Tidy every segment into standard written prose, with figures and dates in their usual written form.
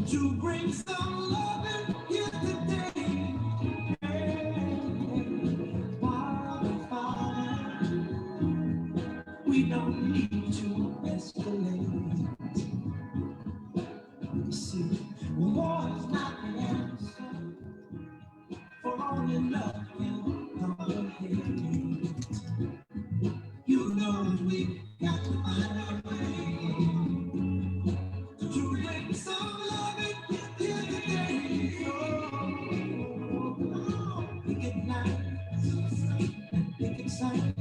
To bring some love in here today. Father, we don't need to escalate. You see, war is not the answer, for only love can conquer hate. You know we got to find a way to bring some love in here today. Pick it nice and pick it sight.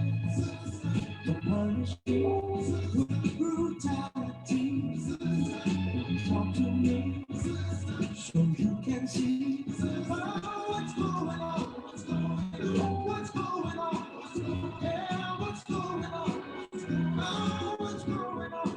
The punish with brutality. Talk to me so you can see what's going on. What's going on? Yeah, what's going on? Oh, what's going on?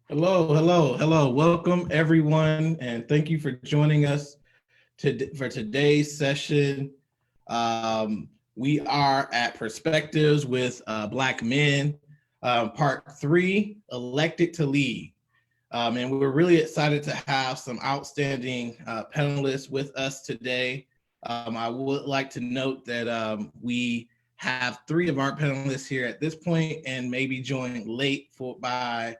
Hello, hello, hello. Welcome everyone, and thank you for joining us for today's session. We are at Perspectives with Black Men, part 3, Elected to Lead. And we're really excited to have some outstanding panelists with us today. I would like to note that we have 3 of our panelists here at this point and maybe joined late by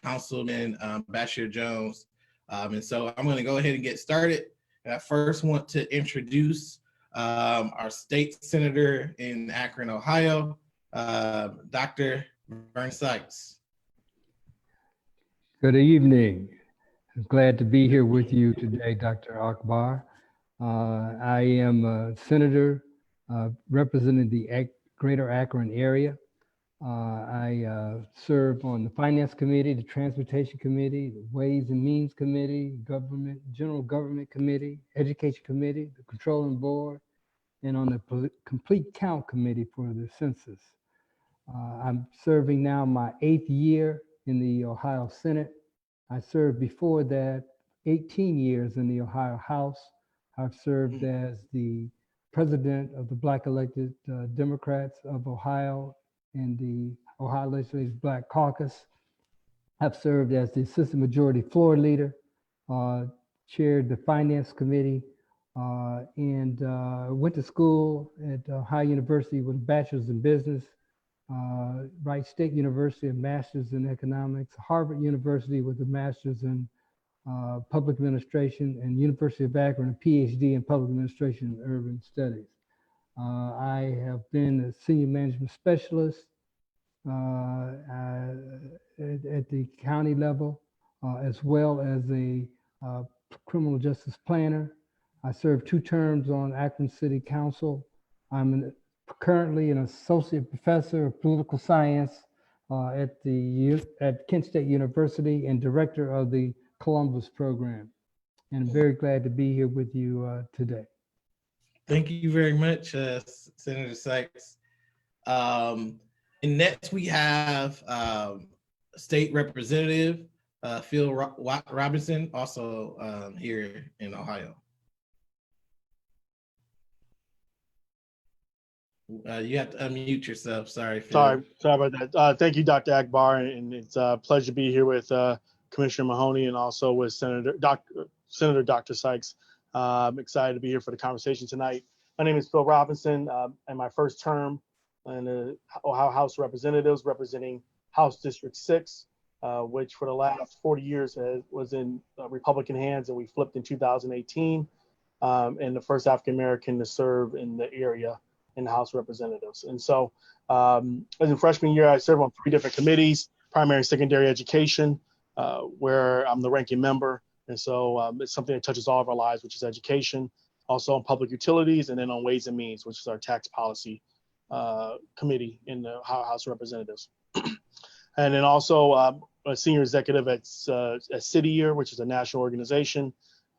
Councilman Bashir Jones. And so I'm going to go ahead and get started. And I first want to introduce our state senator in Akron, Ohio, Dr. Vernon Sykes. Good evening. I'm glad to be here with you today, Dr. Akbar. I am a senator representing the Greater Akron area. I serve on the Finance Committee, the Transportation Committee, the Ways and Means Committee, General Government Committee, Education Committee, the Controlling Board, and on the Complete Count Committee for the Census. I'm serving now my 8th year in the Ohio Senate. I served before that 18 years in the Ohio House. I've served as the president of the Black Elected Democrats of Ohio and the Ohio Legislative Black Caucus. I've served as the Assistant Majority Floor Leader, chaired the Finance Committee, and went to school at Ohio University with a bachelor's in business, Wright State University, a master's in economics, Harvard University with a master's in public administration, and University of Akron, a PhD in public administration and urban studies. I have been a senior management specialist at the county level, as well as a criminal justice planner. I served 2 terms on Akron City Council. I'm currently an associate professor of political science at Kent State University and director of the Columbus program. And I'm very glad to be here with you today. Thank you very much, Senator Sykes. And next we have State Representative Phil Robinson, also here in Ohio. You have to unmute yourself. Sorry, Phil. Sorry about that. Thank you, Dr. Akbar, and it's a pleasure to be here with Commissioner Mahoney and also with Senator Dr. Sykes. I'm excited to be here for the conversation tonight. My name is Phil Robinson, and my first term in the Ohio House of Representatives, representing House District 6, which for the last 40 years was in Republican hands, and we flipped in 2018, and the first African American to serve in the area in the House of Representatives. And so as in freshman year, I served on 3 different committees: primary and secondary education, where I'm the ranking member. And so it's something that touches all of our lives, which is education, also on public utilities, and then on ways and means, which is our tax policy committee in the House of Representatives. And then also a senior executive at City Year, which is a national organization.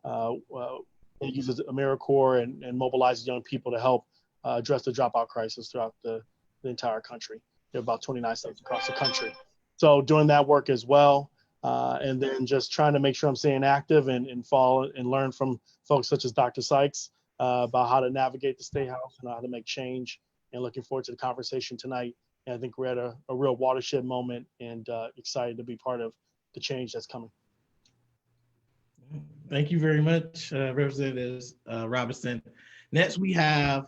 It uses AmeriCorps and mobilizes young people to help address the dropout crisis throughout the entire country. There are about 29 states across the country. So doing that work as well, and then just trying to make sure I'm staying active and follow and learn from folks such as Dr. Sykes about how to navigate the State House and how to make change, and looking forward to the conversation tonight. And I think we're at a real watershed moment, and excited to be part of the change that's coming. Thank you very much, Representative Robinson. Next, we have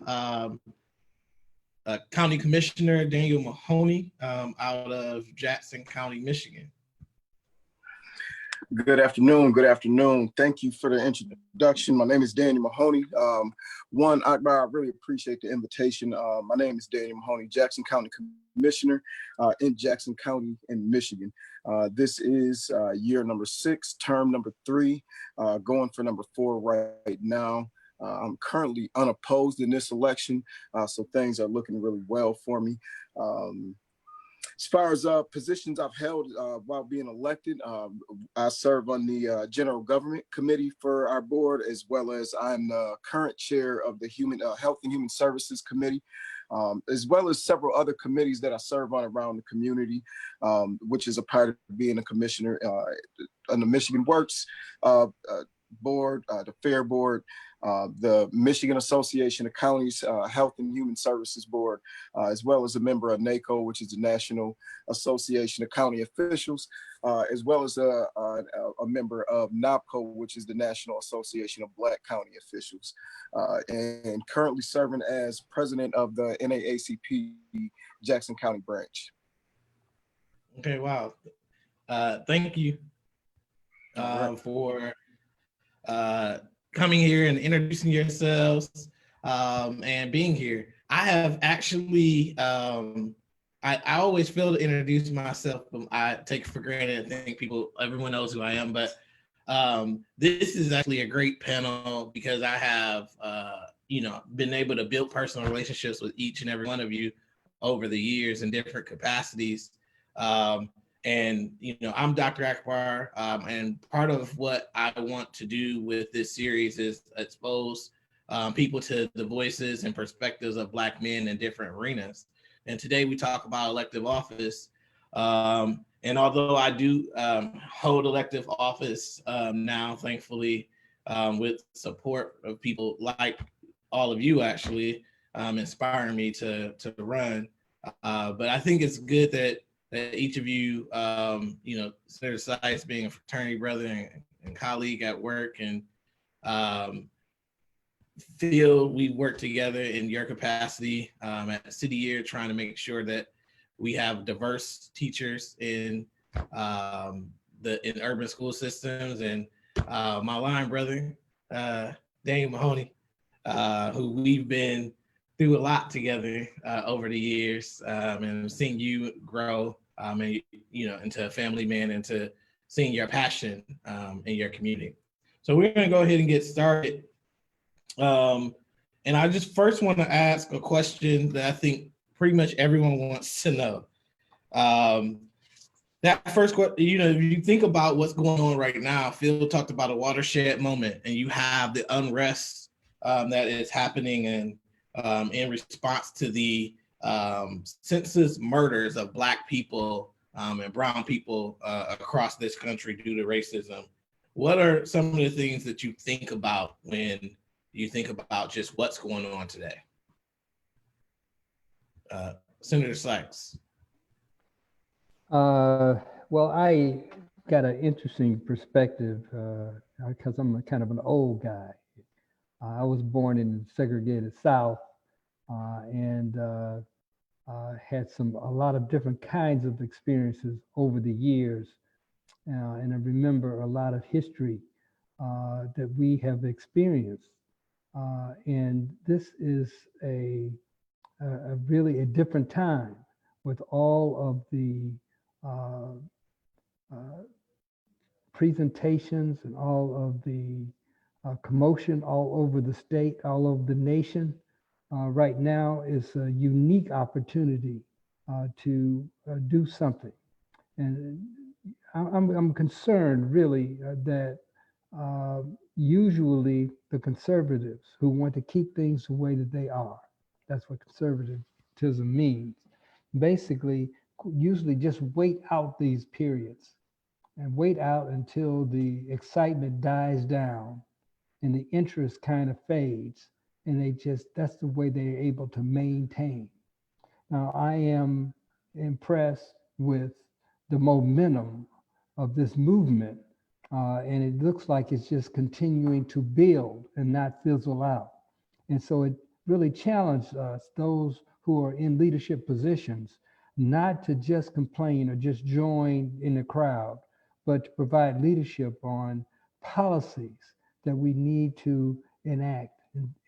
County Commissioner Daniel Mahoney out of Jackson County, Michigan. Good afternoon. Good afternoon. Thank you for the introduction. My name is Daniel Mahoney. Akbar, I really appreciate the invitation. My name is Daniel Mahoney, Jackson County Commissioner in Jackson County in Michigan. This is year number 6, term number 3, going for number 4 right now. I'm currently unopposed in this election, so things are looking really well for me. As far as positions I've held while being elected, I serve on the General Government Committee for our board, as well as I'm the current chair of the Health and Human Services Committee, as well as several other committees that I serve on around the community, which is a part of being a commissioner on the Michigan Works board, the Fair Board, the Michigan Association of Counties Health and Human Services Board, as well as a member of NACO, which is the National Association of County Officials, as well as a member of NAPCO, which is the National Association of Black County Officials, and currently serving as president of the NAACP Jackson County branch. Okay, wow. Thank you for coming here and introducing yourselves and being here. I have actually, I always fail to introduce myself, but I take it for granted and think everyone knows who I am. But this is actually a great panel because I have, been able to build personal relationships with each and every one of you over the years in different capacities. And, I'm Dr. Akbar, and part of what I want to do with this series is expose people to the voices and perspectives of Black men in different arenas. And today we talk about elective office. And although I do hold elective office now, thankfully, with support of people like all of you actually inspiring me to run. But I think it's good that each of you, Senator Sykes being a fraternity brother and colleague at work, and feel we work together in your capacity at City Year, trying to make sure that we have diverse teachers in urban school systems. And my line brother, Daniel Mahoney, who we've been through a lot together over the years, and seeing you grow and into a family man, and to seeing your passion in your community. So we're going to go ahead and get started. And I just first want to ask a question that I think pretty much everyone wants to know. That first question, if you think about what's going on right now, Phil talked about a watershed moment, and you have the unrest that is happening in response to the senseless murders of Black people and brown people across this country due to racism. What are some of the things that you think about when you think about just what's going on today? Senator Sykes. Well, I got an interesting perspective because I'm kind of an old guy. I was born in the segregated South and had a lot of different kinds of experiences over the years. And I remember a lot of history that we have experienced. And this is a really a different time with all of the presentations and all of the commotion all over the state, all over the nation. Right now is a unique opportunity to do something. And I'm concerned really that usually the conservatives who want to keep things the way that they are, that's what conservatism means, basically usually just wait out these periods and wait out until the excitement dies down and the interest kind of fades, and that's the way they're able to maintain. Now, I am impressed with the momentum of this movement, and it looks like it's just continuing to build and not fizzle out. And so it really challenged us, those who are in leadership positions, not to just complain or just join in the crowd, but to provide leadership on policies that we need to enact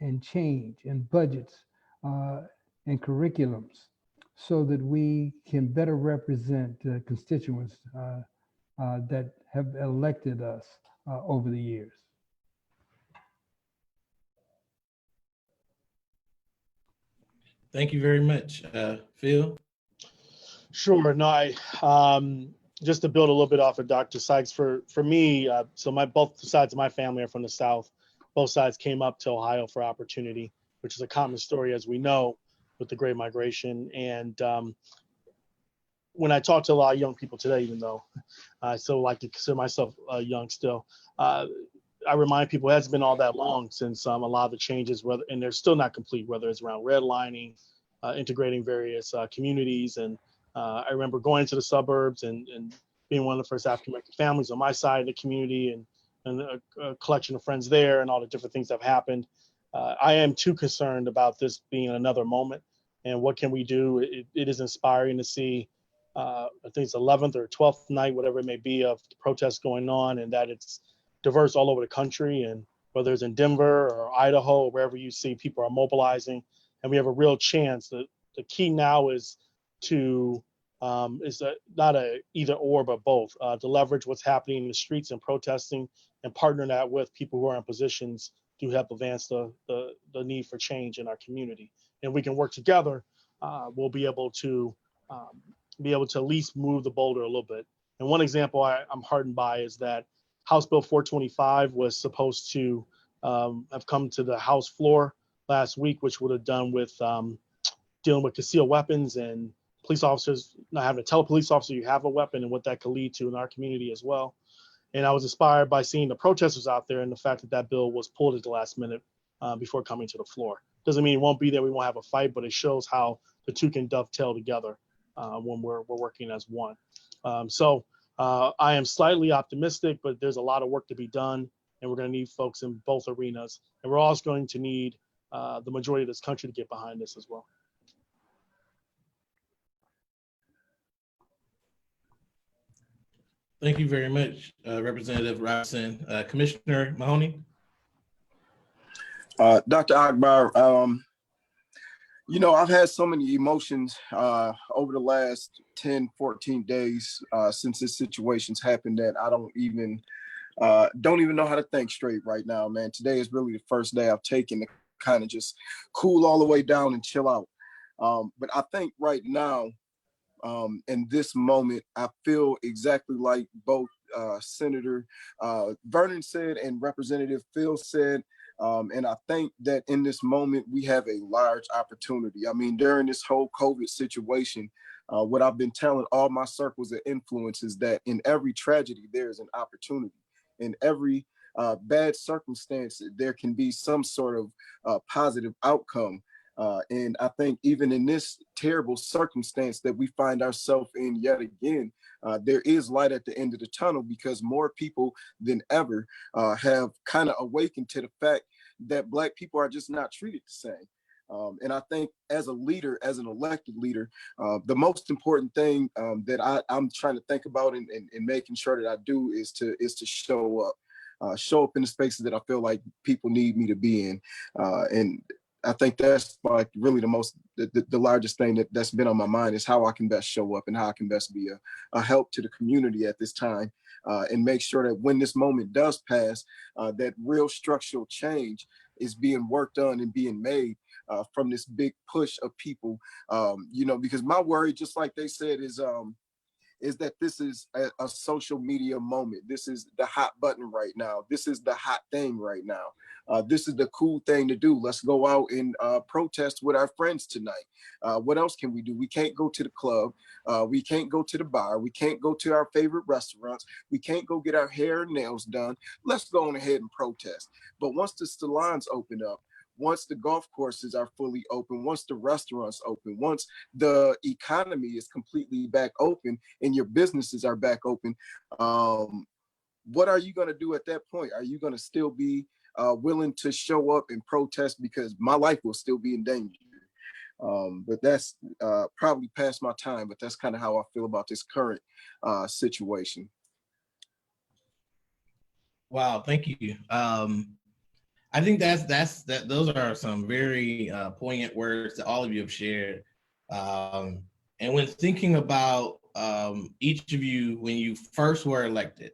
and change, and budgets and curriculums, so that we can better represent the constituents that have elected us over the years. Thank you very much. Phil? Sure. No, just to build a little bit off of Dr. Sykes, for me, so both sides of my family are from the South. Both sides came up to Ohio for opportunity, which is a common story, as we know, with the Great Migration. And when I talk to a lot of young people today, even though I still like to consider myself young still, I remind people it hasn't been all that long since a lot of the changes, and they're still not complete, whether it's around redlining, integrating various communities. And I remember going into the suburbs and being one of the first African American families on my side of the community, and a collection of friends there, and all the different things that have happened. I am too concerned about this being another moment. And what can we do? It is inspiring to see, I think it's 11th or 12th night, whatever it may be, of the protests going on, and that it's diverse all over the country. And whether it's in Denver or Idaho, or wherever you see people are mobilizing, and we have a real chance. The key now is to not a either or, but both, to leverage what's happening in the streets and protesting, and partner that with people who are in positions to help advance the need for change in our community. And we can work together, we'll be able to at least move the boulder a little bit. And one example I'm heartened by is that House Bill 425 was supposed to have come to the House floor last week, which would have done with dealing with concealed weapons and police officers not having to tell a police officer you have a weapon, and what that could lead to in our community as well. And I was inspired by seeing the protesters out there, and the fact that that bill was pulled at the last minute before coming to the floor. Doesn't mean it won't be there, we won't have a fight, but it shows how the two can dovetail together when we're working as one. So I am slightly optimistic, but there's a lot of work to be done, and we're going to need folks in both arenas. And we're also going to need the majority of this country to get behind this as well. Thank you very much, Representative Robinson. Commissioner Mahoney? Dr. Akbar, I've had so many emotions over the last 10, 14 days since this situation's happened that I don't even know how to think straight right now, man. Today is really the first day I've taken to kind of just cool all the way down and chill out. But I think right now, in this moment, I feel exactly like both Senator Vernon said and Representative Phil said. And I think that in this moment, we have a large opportunity. I mean, during this whole COVID situation, what I've been telling all my circles of influence is that in every tragedy, there is an opportunity. In every bad circumstance, there can be some sort of positive outcome. And I think even in this terrible circumstance that we find ourselves in yet again, there is light at the end of the tunnel, because more people than ever have kind of awakened to the fact that Black people are just not treated the same. And I think as a leader, as an elected leader, the most important thing that I'm trying to think about and making sure that I do is to show up. Show up in the spaces that I feel like people need me to be in. And I think that's like really the largest thing that's been on my mind, is how I can best show up and how I can best be a help to the community at this time, and make sure that when this moment does pass, that real structural change is being worked on and being made from this big push of people. Because my worry, just like they said, is that this is a social media moment. This is the hot button right now. This is the hot thing right now. This is the cool thing to do. Let's go out and protest with our friends tonight. What else can we do? We can't go to the club. We can't go to the bar. We can't go to our favorite restaurants. We can't go get our hair and nails done. Let's go on ahead and protest. But once the salons open up, once the golf courses are fully open, once the restaurants open, once the economy is completely back open and your businesses are back open, what are you going to do at that point? Are you going to still be willing to show up and protest? Because my life will still be in danger. But that's probably past my time, but that's kind of how I feel about this current situation. Wow, thank you. I think those are some very poignant words that all of you have shared. And when thinking about each of you when you first were elected,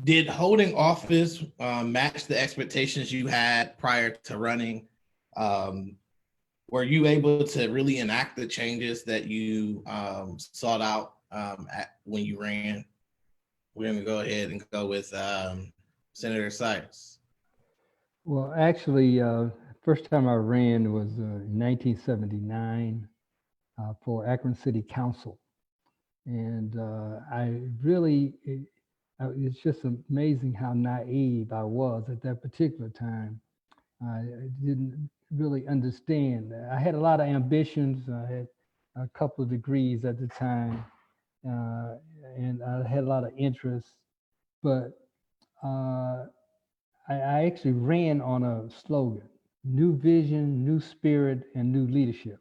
did holding office match the expectations you had prior to running? Were you able to really enact the changes that you sought out when you ran? We're going to go ahead and go with Senator Sykes. Well, actually, first time I ran was in 1979 for Akron City Council. And it's just amazing how naive I was at that particular time. I didn't really understand. I had a lot of ambitions. I had a couple of degrees at the time, and I had a lot of interests. But I actually ran on a slogan: new vision, new spirit, and new leadership.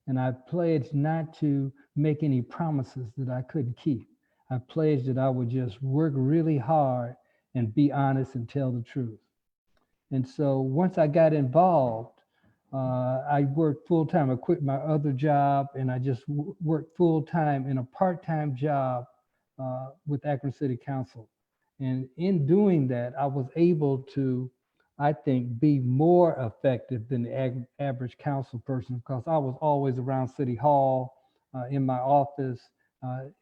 And I pledged not to make any promises that I couldn't keep. I pledged that I would just work really hard and be honest and tell the truth. And so once I got involved, I worked full time. I quit my other job and I just worked full time in a part-time job with Akron City Council. And in doing that, I was able to, I think, be more effective than the average council person, because I was always around City Hall, in my office,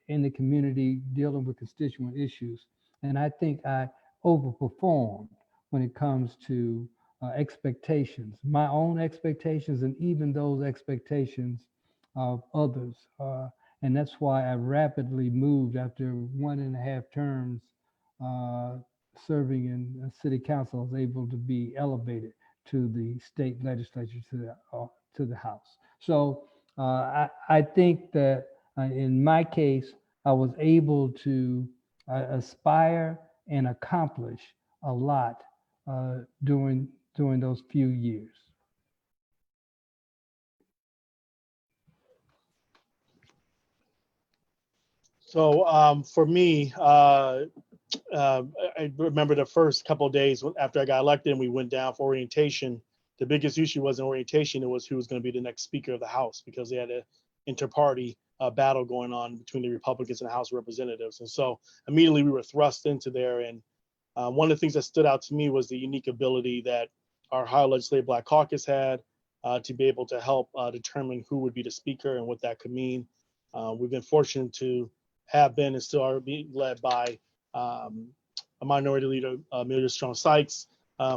in the community, dealing with constituent issues. And I think I overperformed when it comes to expectations, my own expectations, and even those expectations of others. And that's why I rapidly moved after 1.5 terms serving in city council. I was able to be elevated to the state legislature, to the House. So I think that in my case, I was able to aspire and accomplish a lot during those few years. So for me, I remember the first couple of days after I got elected and we went down for orientation. The biggest issue wasn't orientation, it was who was going to be the next Speaker of the House, because they had an inter-party battle going on between the Republicans and the House of Representatives. And so immediately we were thrust into there. And one of the things that stood out to me was the unique ability that our Ohio Legislative Black Caucus had to be able to help determine who would be the Speaker and what that could mean. We've been fortunate to have been and still are being led by a minority leader, Amelia Strong Sykes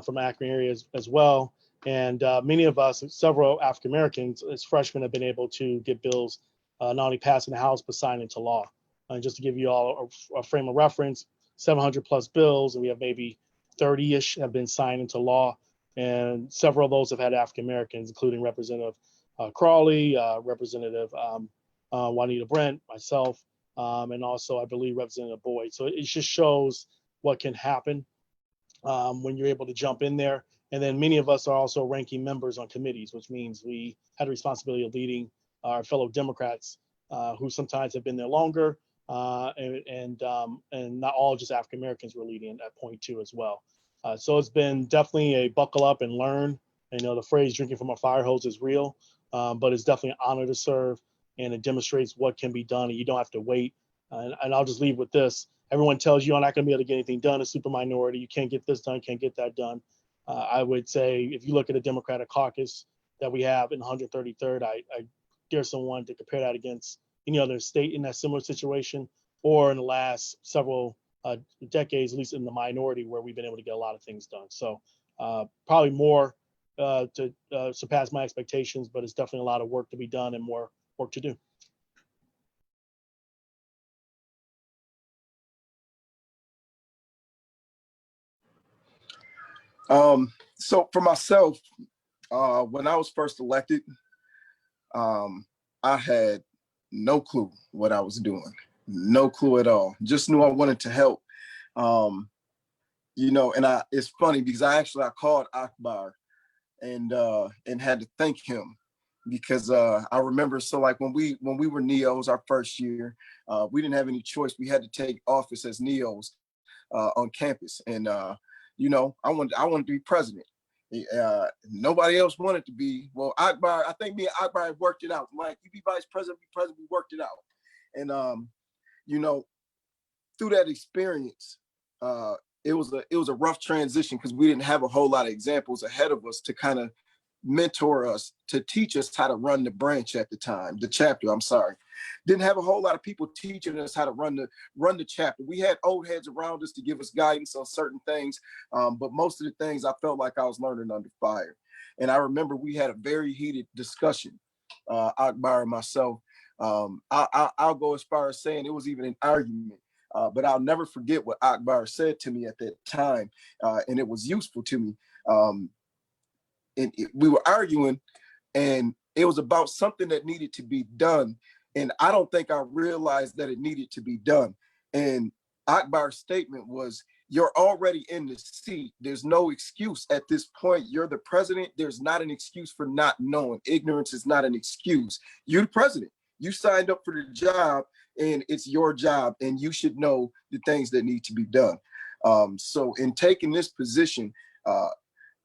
from Akron area as well. And many of us, several African Americans as freshmen, have been able to get bills not only passed in the House, but signed into law. And just to give you all a frame of reference, 700 plus bills, and we have maybe 30-ish have been signed into law. And several of those have had African Americans, including Representative Crawley, Representative Juanita Brent, myself, and also I believe Representative Boyd. So it just shows what can happen when you're able to jump in there. And then many of us are also ranking members on committees, which means we had a responsibility of leading our fellow Democrats who sometimes have been there longer, and not all just African Americans were leading at point two as well. So it's been definitely a buckle up and learn. You know, the phrase "drinking from a fire hose" is real, but it's definitely an honor to serve, and it demonstrates what can be done, and you don't have to wait. And I'll just leave with this. Everyone tells you you're not going to be able to get anything done, a super minority. You can't get this done, can't get that done. I would say if you look at the Democratic caucus that we have in 133rd, I dare someone to compare that against any other state in that similar situation, or in the last several decades, at least in the minority, where we've been able to get a lot of things done. So probably more to surpass my expectations, but it's definitely a lot of work to be done and more work to do. So for myself, when I was first elected, I had no clue what I was doing, no clue at all. Just knew I wanted to help. You know, and it's funny because I called Akbar and had to thank him because I remember, so like when we were neos our first year, we didn't have any choice. We had to take office as neos on campus, and you know, I wanted to be president. Nobody else wanted to be. Well, Akbar, I think me and Akbar had worked it out. Like, you be vice president, we worked it out. And you know, through that experience, it was a rough transition because we didn't have a whole lot of examples ahead of us to kind of mentor us, to teach us how to run the branch at the time, the chapter, I'm sorry. Didn't have a whole lot of people teaching us how to run the chapter. We had old heads around us to give us guidance on certain things, but most of the things I felt like I was learning under fire. And I remember we had a very heated discussion, Akbar and myself. I'll go as far as saying it was even an argument. But I'll never forget what Akbar said to me at that time, and it was useful to me. We were arguing, and it was about something that needed to be done, and I don't think I realized that it needed to be done. And Akbar's statement was, "You're already in the seat. There's no excuse at this point. You're the president. There's not an excuse for not knowing. Ignorance is not an excuse. You're the president. You signed up for the job, and it's your job, and you should know the things that need to be done." So in taking this position,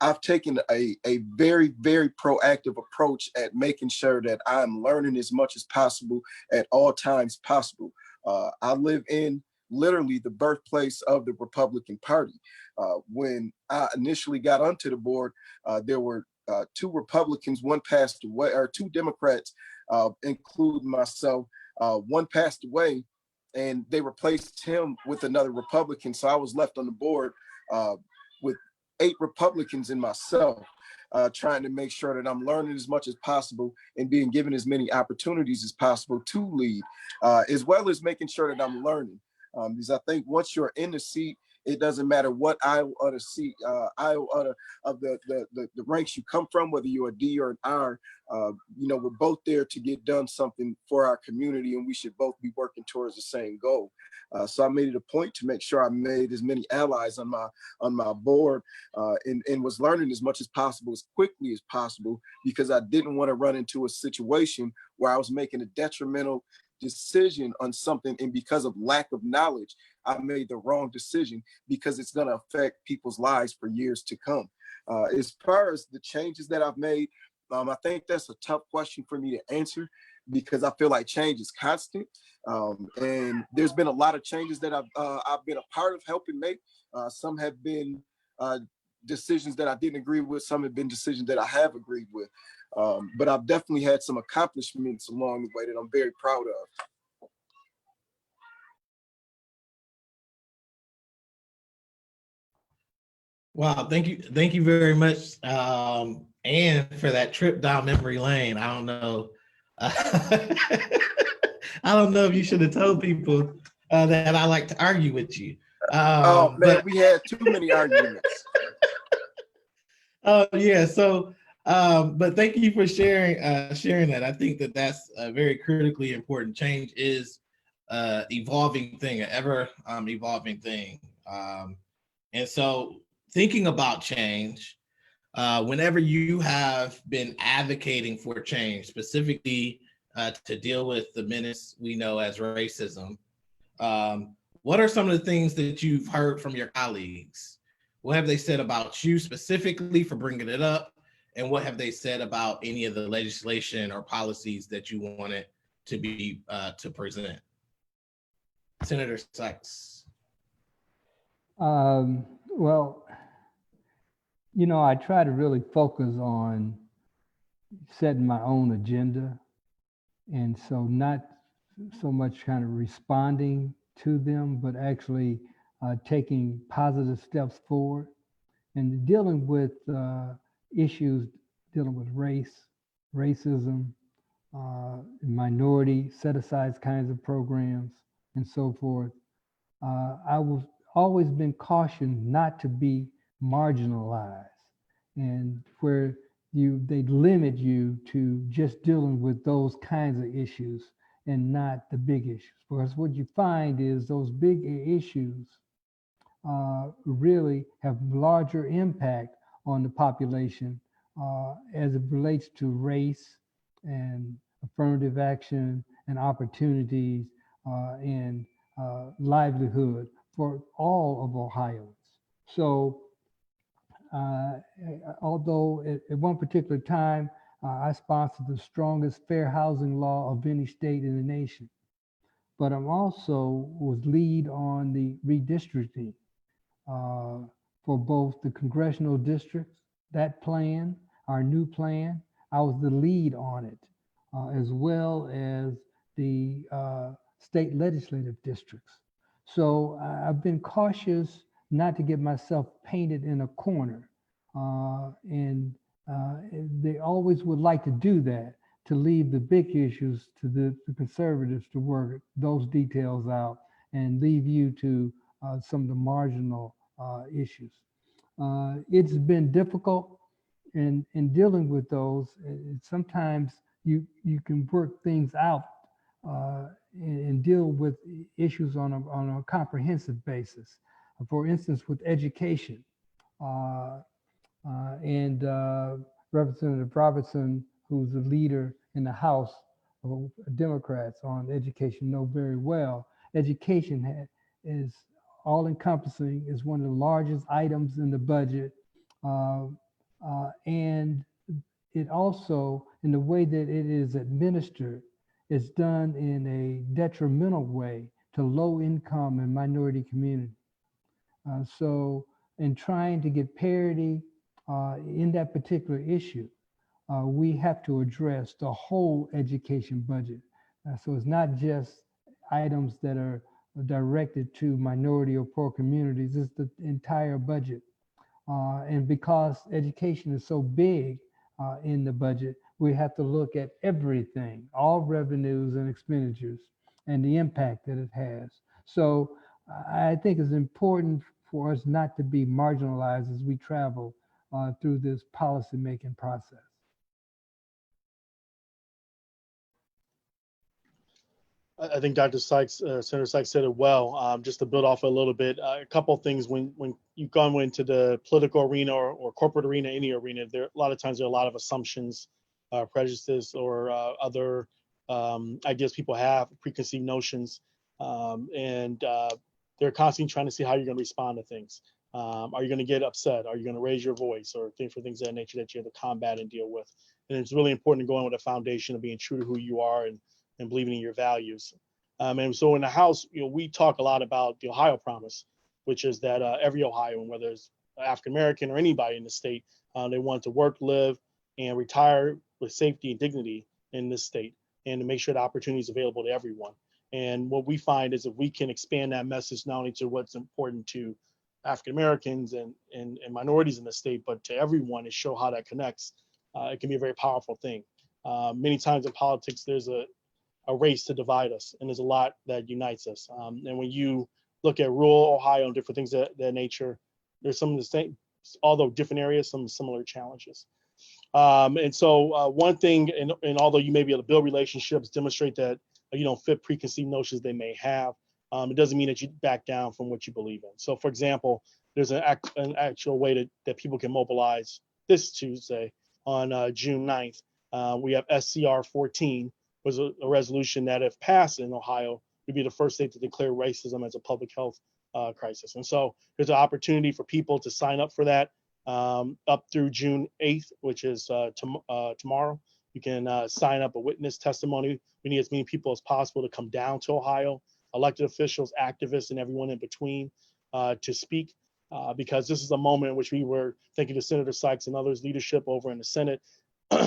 I've taken a very, very proactive approach at making sure that I'm learning as much as possible at all times possible. I live in literally the birthplace of the Republican Party. When I initially got onto the board, there were two Republicans, one passed away, or two Democrats, including myself. One passed away, and they replaced him with another Republican. So I was left on the board with 8 Republicans and myself, trying to make sure that I'm learning as much as possible and being given as many opportunities as possible to lead, as well as making sure that I'm learning. Because I think once you're in the seat, it doesn't matter what iota seat, iota of the ranks you come from, whether you're a D or an R. You know, we're both there to get done something for our community, and we should both be working towards the same goal. So I made it a point to make sure I made as many allies on my board, and was learning as much as possible, as quickly as possible, because I didn't want to run into a situation where I was making a detrimental decision on something, and because of lack of knowledge, I made the wrong decision, because it's going to affect people's lives for years to come. As far as the changes that I've made, I think that's a tough question for me to answer, because I feel like change is constant. And there's been a lot of changes that I've been a part of helping make. Some have been decisions that I didn't agree with. Some have been decisions that I have agreed with. But I've definitely had some accomplishments along the way that I'm very proud of. Wow, thank you very much, and for that trip down memory lane. I don't know, I don't know if you should have told people that I like to argue with you, Oh man, but we had too many arguments. yeah. So, but thank you for sharing that. I think that that's a very critically important. Change is evolving thing, an ever evolving thing, and so thinking about change. Whenever you have been advocating for change, specifically to deal with the menace we know as racism, what are some of the things that you've heard from your colleagues? What have they said about you specifically for bringing it up? And what have they said about any of the legislation or policies that you wanted to be to present? Senator Sykes. Well, I try to really focus on setting my own agenda. And so not so much kind of responding to them, but actually taking positive steps forward and dealing with issues dealing with race, racism, minority set-aside kinds of programs, and so forth. I was always been cautioned not to be marginalized, and where they limit you to just dealing with those kinds of issues and not the big issues. Because what you find is those big issues really have larger impact on the population as it relates to race and affirmative action and opportunities and livelihood for all of Ohioans. So although at one particular time, I sponsored the strongest fair housing law of any state in the nation, but I'm also was lead on the redistricting for both the congressional districts, that plan, our new plan. I was the lead on it, as well as the state legislative districts. So I've been cautious not to get myself painted in a corner. And they always would like to do that, to leave the big issues to the conservatives to work those details out and leave you to some of the marginal issues. It's been difficult in dealing with those. Sometimes you can work things out and deal with issues on a comprehensive basis. For instance, with education, and Representative Robertson, who's the leader in the House of Democrats on education, know very well. Education is all encompassing, is one of the largest items in the budget. And it also, in the way that it is administered, is done in a detrimental way to low income and minority communities. So in trying to get parity in that particular issue, we have to address the whole education budget. So it's not just items that are directed to minority or poor communities, it's the entire budget. And because education is so big in the budget, we have to look at everything, all revenues and expenditures, and the impact that it has. So I think it's important for us not to be marginalized as we travel through this policymaking process. I think Dr. Sykes, Senator Sykes said it well. Just to build off a little bit, a couple of things when you've gone into the political arena or corporate arena, any arena, there a lot of times there are a lot of assumptions, prejudices, or other ideas people have, preconceived notions, and they're constantly trying to see how you're going to respond to things. Are you going to get upset? Are you going to raise your voice, or things of that nature that you have to combat and deal with? And it's really important to go in with a foundation of being true to who you are and believing in your values. And so in the House, we talk a lot about the Ohio Promise, which is that every Ohioan, whether it's African American or anybody in the state, they want to work, live, and retire with safety and dignity in this state, and to make sure the opportunity is available to everyone. And what we find is if we can expand that message not only to what's important to African Americans and minorities in the state, but to everyone, and show how that connects. It can be a very powerful thing. Many times in politics, there's a race to divide us, and there's a lot that unites us. And when you look at rural Ohio and different things of that nature, there's some of the same, although different areas, some similar challenges. And so one thing, and although you may be able to build relationships, demonstrate that you don't fit preconceived notions they may have, it doesn't mean that you back down from what you believe in. So for example, there's an actual way that people can mobilize this Tuesday on June 9th. We have SCR 14, was a resolution that if passed in Ohio, would be the first state to declare racism as a public health crisis. And so there's an opportunity for people to sign up for that up through June 8th, which is tomorrow. You can sign up a witness testimony. We need as many people as possible to come down to Ohio, elected officials, activists, and everyone in between to speak, because this is a moment in which we were, thank you to Senator Sykes and others' leadership over in the Senate, we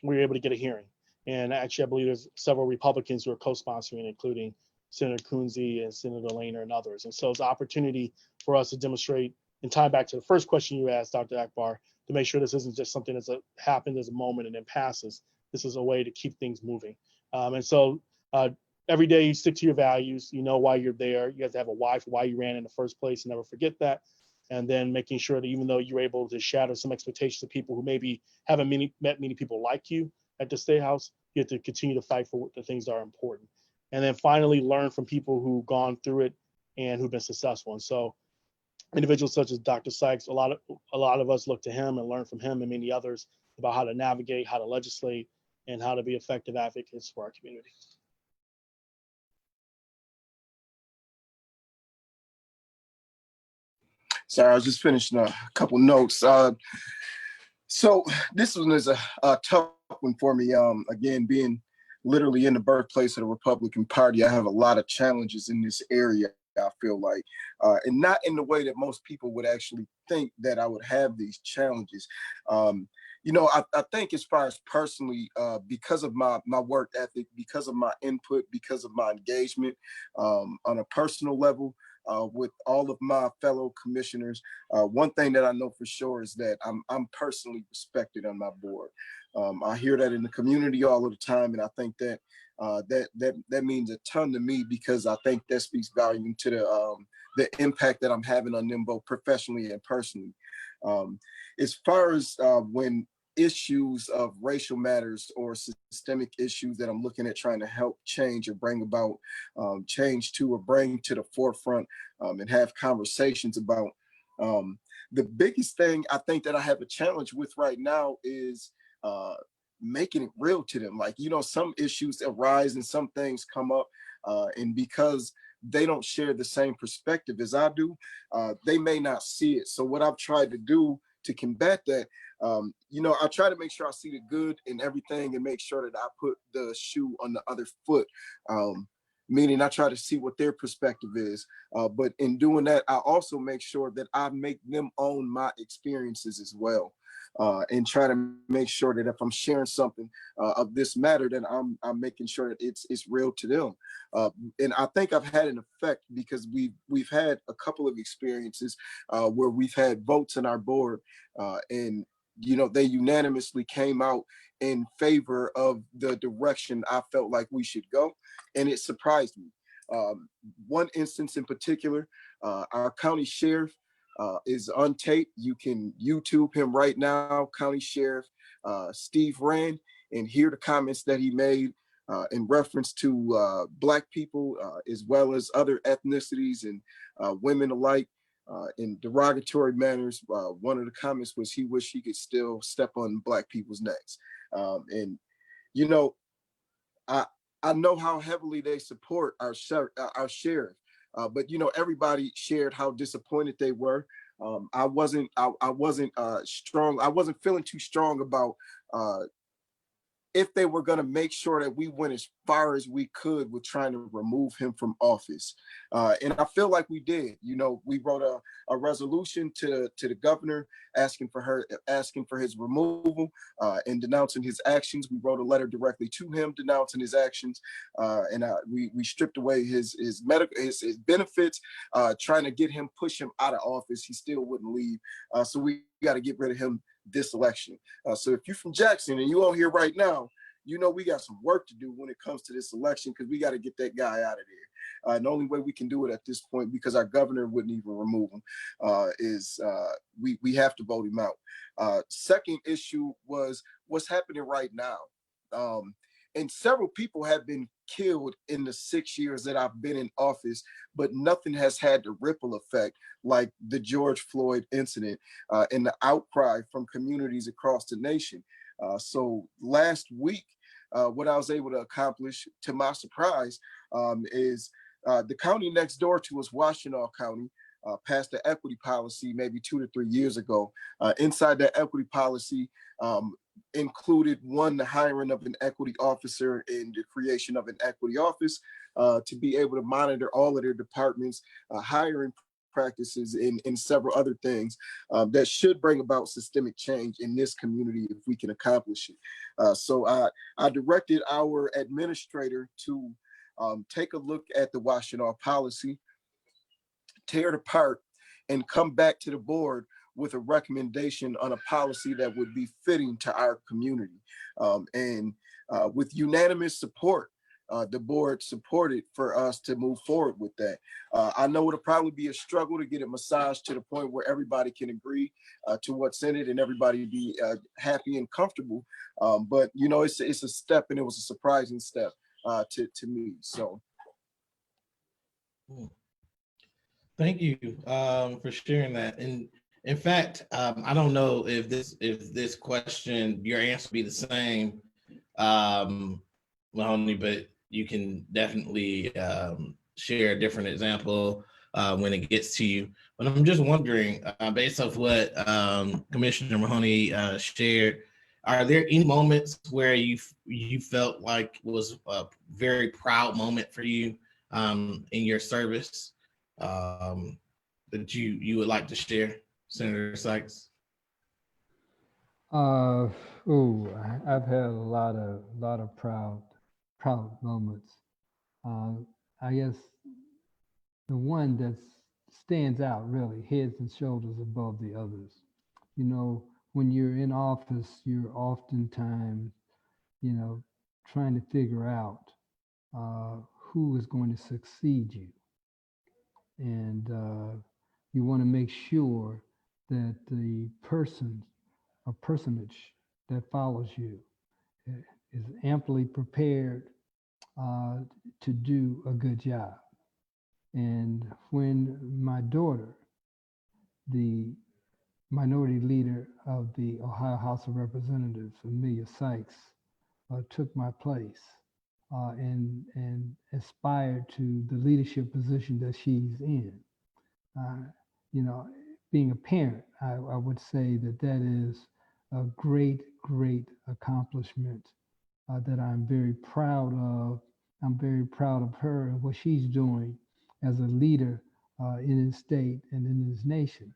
were able to get a hearing. And actually, I believe there's several Republicans who are co-sponsoring, including Senator Coonsey and Senator Lehner and others. And so it's an opportunity for us to demonstrate, and tie back to the first question you asked, Dr. Akbar, to make sure this isn't just something that's happened as a moment and then passes. This is a way to keep things moving. And so every day you stick to your values, you know why you're there. You have to have a why for why you ran in the first place, and never forget that. And then making sure that even though you're able to shatter some expectations of people who maybe haven't met many people like you at the State House, you have to continue to fight for the things that are important. And then finally, learn from people who've gone through it and who've been successful. And so individuals such as Dr. Sykes, a lot of us look to him and learn from him and many others about how to navigate, how to legislate, and how to be effective advocates for our community. Sorry, I was just finishing a couple notes. So this one is a tough one for me. Again, being literally in the birthplace of the Republican Party, I have a lot of challenges in this area, I feel like, and not in the way that most people would actually think that I would have these challenges. I think as far as personally, because of my work ethic, because of my input, because of my engagement on a personal level, with all of my fellow commissioners, one thing that I know for sure is that I'm personally respected on my board. I hear that in the community all of the time, and I think that that means a ton to me, because I think that speaks volume to the impact that I'm having on them both professionally and personally. As far as when issues of racial matters or systemic issues that I'm looking at trying to help change or bring about change to, or bring to the forefront, and have conversations about. The biggest thing I think that I have a challenge with right now is making it real to them. Like, some issues arise and some things come up, and because they don't share the same perspective as I do, they may not see it. So what I've tried to do to combat that, I try to make sure I see the good in everything and make sure that I put the shoe on the other foot. Meaning I try to see what their perspective is. But in doing that, I also make sure that I make them own my experiences as well. And try to make sure that if I'm sharing something of this matter, then I'm making sure that it's real to them. And I think I've had an effect, because we've had a couple of experiences where we've had votes in our board, and they unanimously came out in favor of the direction I felt like we should go, and it surprised me. One instance in particular, our county sheriff is on tape. You can YouTube him right now, County Sheriff Steve Rand, and hear the comments that he made in reference to Black people, as well as other ethnicities and women alike, in derogatory manners. One of the comments was he wished he could still step on Black people's necks. And, I know how heavily they support our sheriff. But everybody shared how disappointed they were. I wasn't strong. I wasn't feeling too strong about if they were going to make sure that we went as far as we could with trying to remove him from office. And I feel like we did. You know, we wrote a resolution to the governor asking for his removal and denouncing his actions. We wrote a letter directly to him denouncing his actions, and we stripped away his benefits, trying to push him out of office. He still wouldn't leave, so we got to get rid of him this election. So if you're from Jackson and you on here right now, you know we got some work to do when it comes to this election, because we got to get that guy out of there. And the only way we can do it at this point, because our governor wouldn't even remove him, is we have to vote him out. Second issue was what's happening right now. And several people have been killed in the 6 years that I've been in office, but nothing has had the ripple effect like the George Floyd incident and the outcry from communities across the nation. So last week, what I was able to accomplish, to my surprise, is the county next door to us, Washtenaw County, passed the equity policy maybe 2 to 3 years ago. Inside that equity policy, included the hiring of an equity officer and the creation of an equity office to be able to monitor all of their departments, hiring practices, and several other things that should bring about systemic change in this community if we can accomplish it. So I directed our administrator to take a look at the Washtenaw policy, tear it apart, and come back to the board with a recommendation on a policy that would be fitting to our community. And with unanimous support, the board supported for us to move forward with that. I know it'll probably be a struggle to get it massaged to the point where everybody can agree to what's in it and everybody be happy and comfortable. But you know, it's a step, and it was a surprising step to me. So. Thank you for sharing that. And in fact, I don't know if this question, your answer will be the same, Mahoney, but you can definitely share a different example when it gets to you. But I'm just wondering, based off what Commissioner Mahoney shared, are there any moments where you felt like was a very proud moment for you in your service that you would like to share, Senator Sykes? I've had a lot of proud moments. I guess the one that stands out really, heads and shoulders above the others. You know, when you're in office, you're oftentimes, you know, trying to figure out who is going to succeed you. And you want to make sure that the person or personage that follows you is amply prepared to do a good job. And when my daughter, the minority leader of the Ohio House of Representatives, Amelia Sykes, took my place and aspired to the leadership position that she's in. You know, being a parent, I would say that is a great accomplishment that I'm very proud of. I'm very proud of her and what she's doing as a leader in his state and in his nation.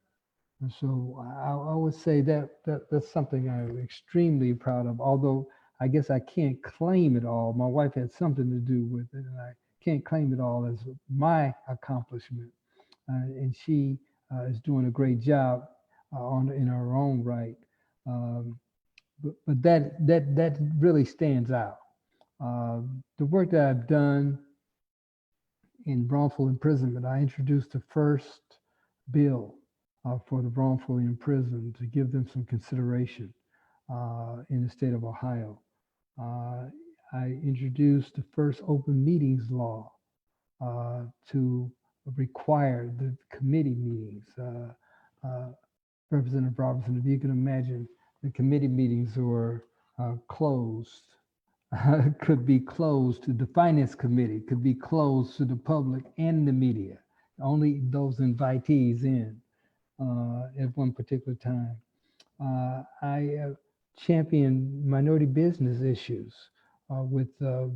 And so I would say that's something I'm extremely proud of, although I guess I can't claim it all. My wife had something to do with it, and I can't claim it all as my accomplishment. And she is doing a great job in her own right. But that really stands out. The work that I've done in wrongful imprisonment, I introduced the first bill for the wrongfully imprisoned to give them some consideration in the state of Ohio. I introduced the first open meetings law to require the committee meetings. Representative Robertson, if you can imagine, the committee meetings were closed, could be closed to the finance committee, could be closed to the public and the media, only those invitees in at one particular time. I champion minority business issues with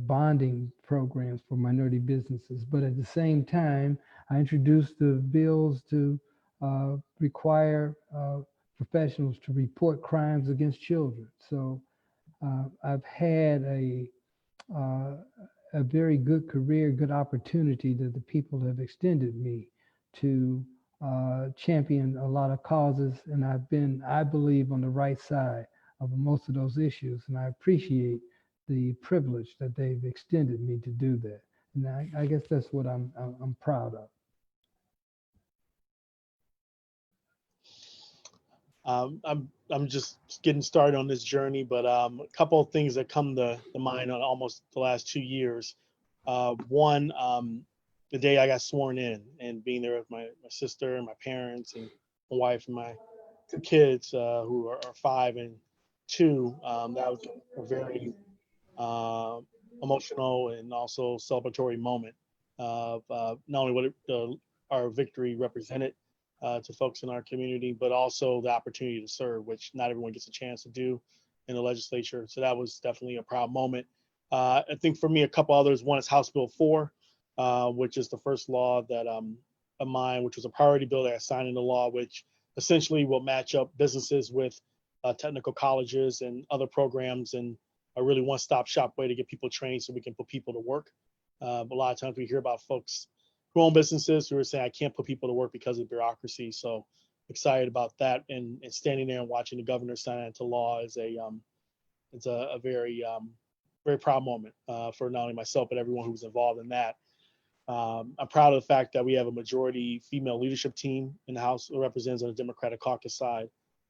bonding programs for minority businesses. But at the same time, I introduced the bills to require professionals to report crimes against children. So I've had uh, a very good career, good opportunity that the people have extended me to champion a lot of causes. And I've been, I believe, on the right side of most of those issues. And I appreciate the privilege that they've extended me to do that. And I guess that's what I'm proud of. I'm just getting started on this journey, but a couple of things that come to mind on almost the last 2 years. One, the day I got sworn in and being there with my sister and my parents and my wife and my two kids who are 5 and 2. That was a very uh, emotional and also celebratory moment of not only what our victory represented to folks in our community, but also the opportunity to serve, which not everyone gets a chance to do in the legislature. So that was definitely a proud moment. I think for me, a couple others. One is House Bill 4, which is the first law that of mine, which was a priority bill that I signed into law, which essentially will match up businesses with technical colleges and other programs, and a really one-stop shop way to get people trained so we can put people to work. But a lot of times we hear about folks who own businesses who are saying, I can't put people to work because of bureaucracy. So excited about that, and standing there and watching the governor sign it into law is it's a very very proud moment for not only myself but everyone who was involved in that. I'm proud of the fact that we have a majority female leadership team in the House of Representatives on the Democratic caucus side.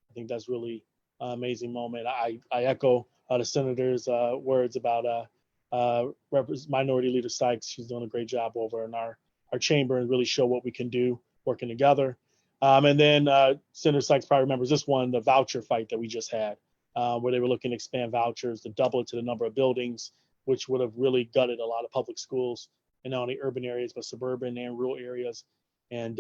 I think that's really an amazing moment. I echo the senator's words about Minority Leader Sykes. She's doing a great job over in our chamber and really show what we can do working together. And then Senator Sykes probably remembers this one, the voucher fight that we just had, where they were looking to expand vouchers to double it to the number of buildings, which would have really gutted a lot of public schools in not only urban areas, but suburban and rural areas. And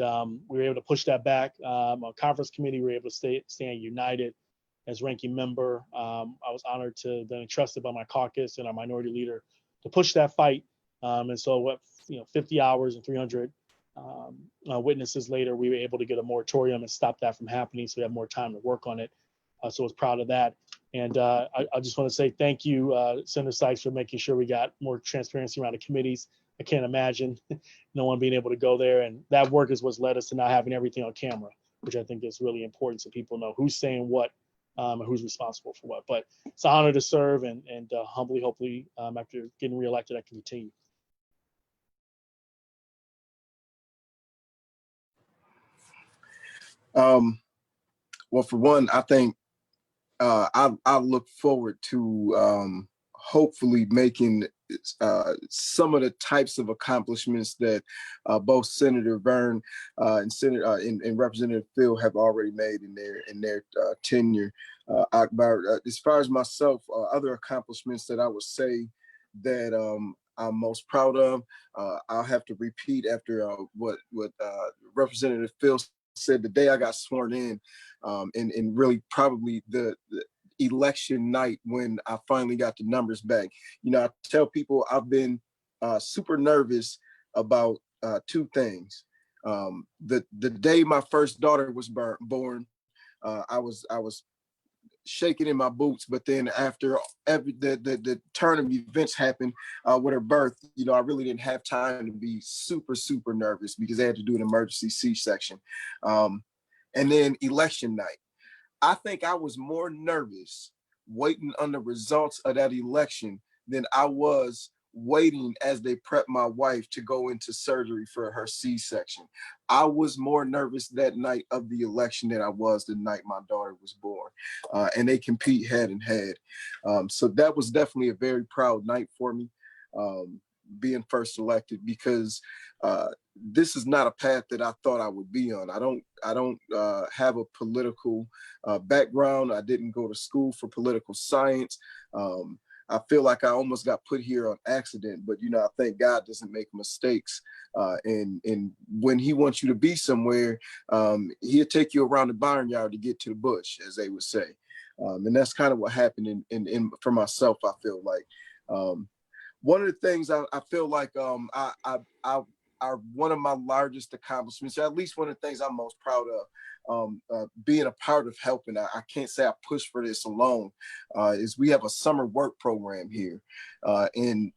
we were able to push that back. On conference committee, we were able to stand united. As ranking member, I was honored to have been entrusted by my caucus and our minority leader to push that fight. And so 50 hours and 300 witnesses later, we were able to get a moratorium and stop that from happening. So we have more time to work on it. So I was proud of that. And I just want to say thank you, Senator Sykes, for making sure we got more transparency around the committees. I can't imagine no one being able to go there. And that work is what's led us to not having everything on camera, which I think is really important so people know who's saying what and who's responsible for what. But it's an honor to serve, and humbly, hopefully, after getting reelected, I can continue. Well, for one, I think I look forward to hopefully making some of the types of accomplishments that both Senator Vernon and and Representative Phil have already made in their tenure. Akbar, as far as myself, other accomplishments that I would say that I'm most proud of, I'll have to repeat after what Representative Phil said the day I got sworn in, and really probably the election night when I finally got the numbers back. I tell people I've been super nervous about two things. The day my first daughter was born, I was shaking in my boots, but then after the turn of events happened with her birth, I really didn't have time to be super nervous because they had to do an emergency C-section. And then election night, I think I was more nervous waiting on the results of that election than I was waiting as they prepped my wife to go into surgery for her C-section. I was more nervous that night of the election than I was the night my daughter was born. And they compete head in head. So that was definitely a very proud night for me, being first elected, because this is not a path that I thought I would be on. I don't have a political background. I didn't go to school for political science. I feel like I almost got put here on accident, but I think God doesn't make mistakes. And when He wants you to be somewhere, He'll take you around the barnyard to get to the bush, as they would say. And that's kind of what happened for myself. I feel like one of the things I feel like one of my largest accomplishments, at least one of the things I'm most proud of, being a part of helping. I can't say I pushed for this alone. Is we have a summer work program here, and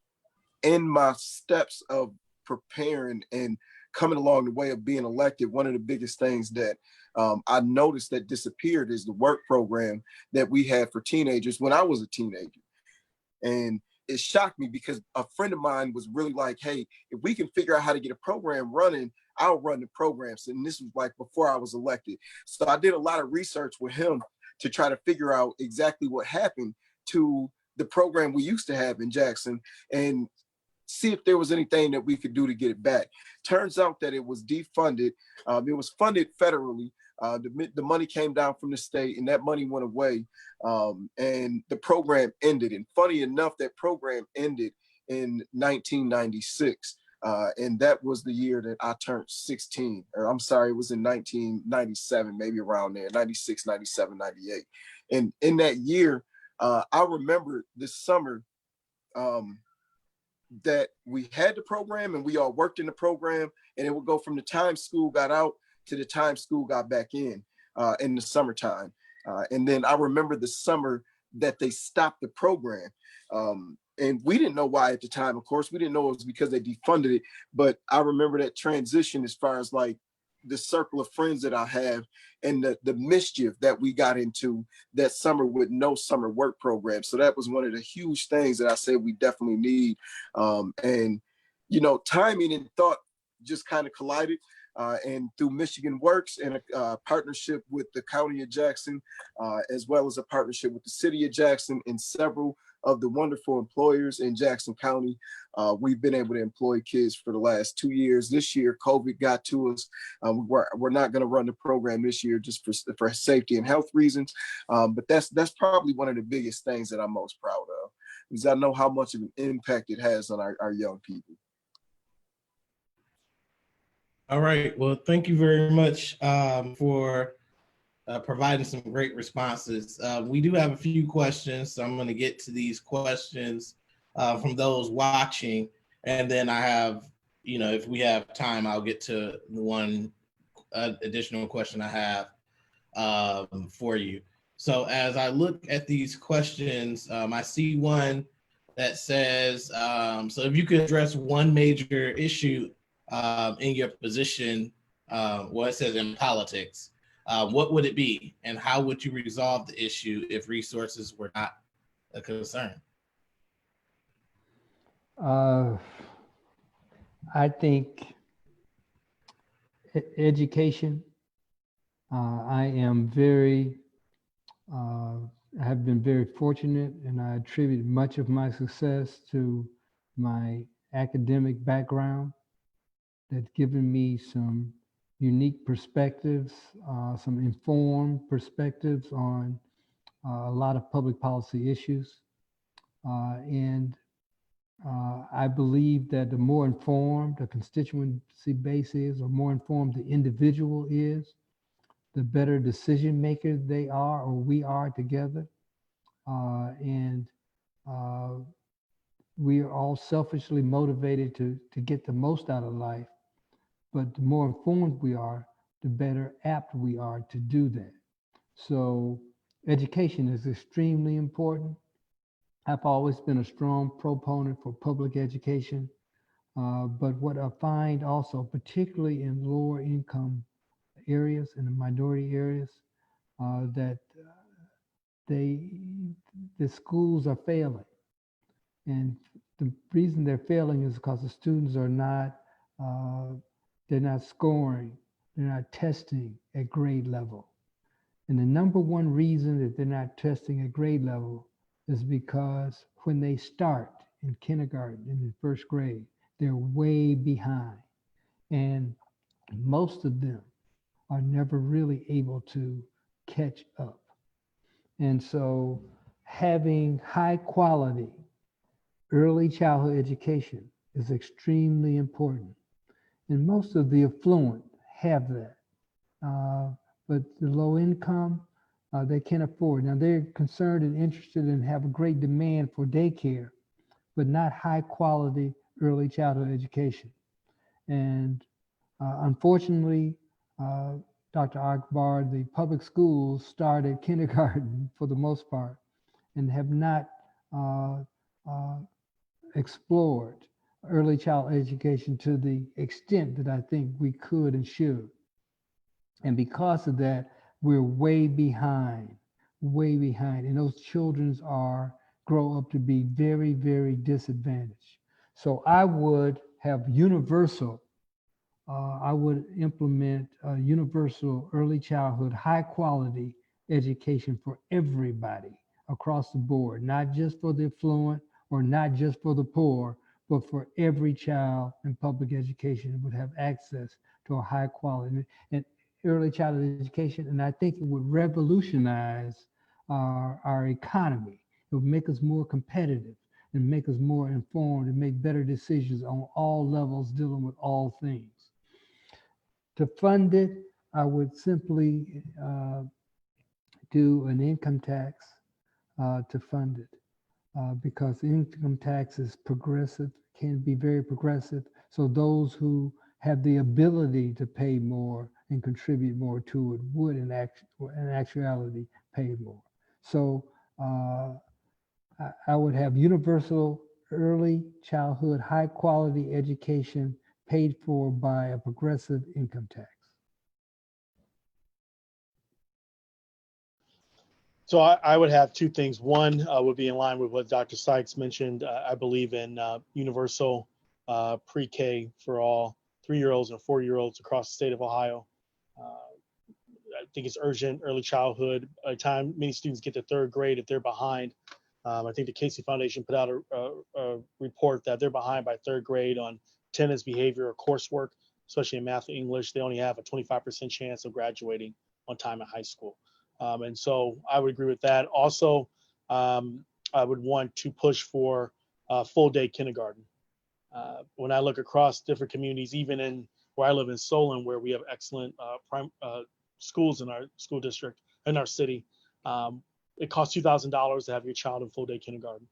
in my steps of preparing and coming along the way of being elected, one of the biggest things that I noticed that disappeared is the work program that we had for teenagers when I was a teenager. And it shocked me because a friend of mine was really like, hey, if we can figure out how to get a program running, I'll run the programs. And this was like before I was elected. So I did a lot of research with him to try to figure out exactly what happened to the program we used to have in Jackson and see if there was anything that we could do to get it back. Turns out that it was defunded. It was funded federally. The money came down from the state and that money went away. And the program ended. And funny enough, that program ended in 1996. And that was the year that I turned 16, or I'm sorry, it was in 1997, maybe around there, 96, 97, 98. And in that year, I remember this summer, that we had the program and we all worked in the program, and it would go from the time school got out to the time school got back in the summertime. And then I remember the summer that they stopped the program. And we didn't know why at the time, of course. We didn't know it was because they defunded it. But I remember that transition as far as like the circle of friends that I have and the mischief that we got into that summer with no summer work program. So that was one of the huge things that I said we definitely need. And, you know, timing and thought just kind of collided. And through Michigan Works and a partnership with the County of Jackson, as well as a partnership with the City of Jackson and several of the wonderful employers in Jackson County, we've been able to employ kids for the last 2 years. This year, COVID got to us. We're not going to run the program this year just for safety and health reasons. But that's probably one of the biggest things that I'm most proud of, because I know how much of an impact it has on our young people. All right. Well, thank you very much for providing some great responses. We do have a few questions, so I'm going to get to these questions from those watching. And then I have, you know, if we have time, I'll get to the one additional question I have for you. So as I look at these questions, I see one that says, so if you could address one major issue in your position, well, it says in politics, what would it be, and how would you resolve the issue if resources were not a concern? I think education. I have been very fortunate, and I attribute much of my success to my academic background that's given me some unique perspectives, some informed perspectives on a lot of public policy issues. And I believe that the more informed the constituency base is, or more informed the individual is, the better decision maker they are, or we are together. And we are all selfishly motivated to get the most out of life. But the more informed we are, the better apt we are to do that. So education is extremely important. I've always been a strong proponent for public education. But what I find also, particularly in lower income areas and the minority areas, that the schools are failing. And the reason they're failing is because the students are not, they're not scoring, they're not testing at grade level. And the number one reason that they're not testing at grade level is because when they start in kindergarten and in first grade, they're way behind. And most of them are never really able to catch up. And so having high quality early childhood education is extremely important. And most of the affluent have that. But the low income, they can't afford. Now they're concerned and interested and have a great demand for daycare, but not high quality early childhood education. And unfortunately, uh, Dr. Akbar, the public schools started kindergarten for the most part and have not uh, uh, explored early child education to the extent that I think we could and should. And because of that, we're way behind, way behind. And those children are grow up to be very, very disadvantaged. So I would have universal, I would implement a universal early childhood, high quality education for everybody across the board, not just for the affluent or not just for the poor, but for every child in public education would have access to a high quality and early childhood education. And I think it would revolutionize our economy. It would make us more competitive and make us more informed and make better decisions on all levels dealing with all things. To fund it, I would simply do an income tax to fund it because income tax is progressive, can be very progressive. So those who have the ability to pay more and contribute more to it would in actuality pay more. So I would have universal early childhood, high quality education paid for by a progressive income tax. So I would have two things. One would be in line with what Dr. Sykes mentioned. I believe in universal pre-K for all 3-year-olds and 4-year-olds across the state of Ohio. I think it's urgent early childhood. By the time many students get to third grade, if they're behind, I think the Casey Foundation put out a report that they're behind by third grade on attendance, behavior, or coursework, especially in math and English. They only have a 25% chance of graduating on time in high school. And so I would agree with that. Also, I would want to push for full day kindergarten. When I look across different communities, even in where I live in Solon, where we have excellent schools in our school district, in our city, it costs $2,000 to have your child in full day kindergarten.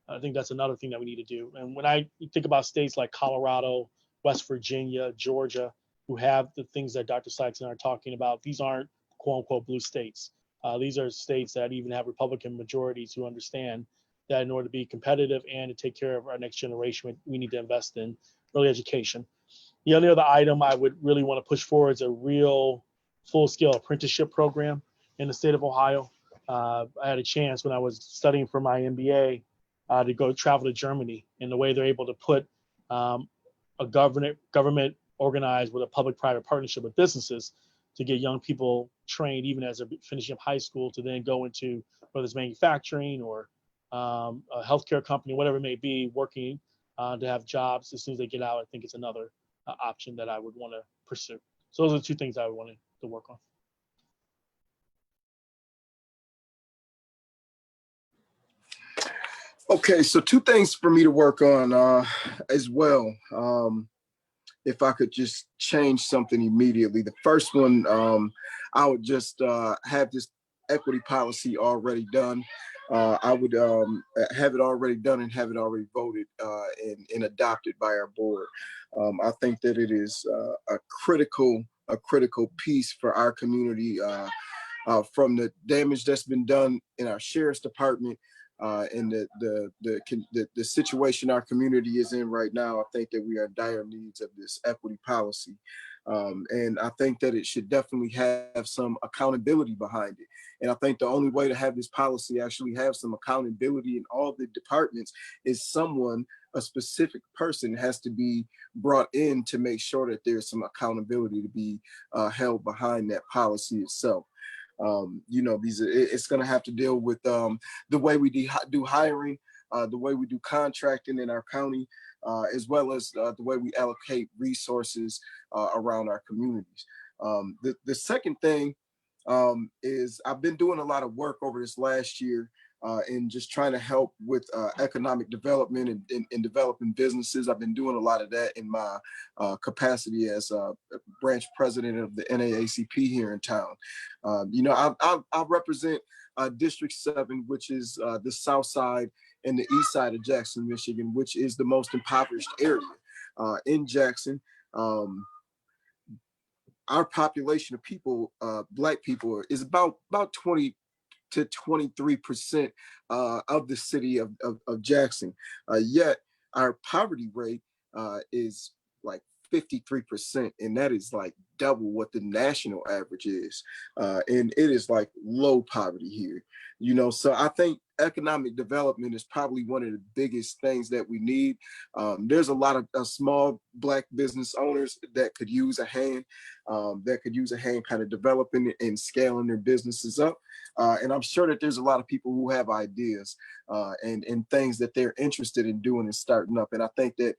I think that's another thing that we need to do. And when I think about states like Colorado, West Virginia, Georgia, who have the things that Dr. Sykes and I are talking about, these aren't quote unquote blue states. These are states that even have Republican majorities who understand that in order to be competitive and to take care of our next generation, we need to invest in early education. The only other item I would really want to push forward is a real full-scale apprenticeship program in the state of Ohio. I had a chance when I was studying for my MBA to go travel to Germany, and the way they're able to put a government organized with a public-private partnership with businesses to get young people trained even as they're finishing up high school to then go into whether it's manufacturing or a healthcare company, whatever it may be, working to have jobs as soon as they get out. I think it's another option that I would want to pursue. So those are two things I would want to work on. Okay, so two things for me to work on as well. If I could just change something immediately. The first one, I would just have this equity policy already done. I would have it already done and have it already voted and adopted by our board. I think that it is a critical piece for our community from the damage that's been done in our sheriff's department and the situation our community is in right now. I think that we are in dire needs of this equity policy. And I think that it should definitely have some accountability behind it. And I think the only way to have this policy actually have some accountability in all the departments is someone, a specific person has to be brought in to make sure that there's some accountability to be held behind that policy itself. It's going to have to deal with the way we do hiring, the way we do contracting in our county, as well as the way we allocate resources around our communities. The second thing is I've been doing a lot of work over this last year and just trying to help with economic development and developing businesses. I've been doing a lot of that in my capacity as branch president of the NAACP here in town. I represent District 7, which is the south side and the east side of Jackson, Michigan, which is the most impoverished area in Jackson. Our population of people, Black people, is about 20 to 23% of the city of Jackson. Yet our poverty rate is like 53%, and that is like double what the national average is. And it is like low poverty here, so I think economic development is probably one of the biggest things that we need. There's a lot of small Black business owners that could use a hand, kind of developing and scaling their businesses up. And I'm sure that there's a lot of people who have ideas and things that they're interested in doing and starting up. And I think that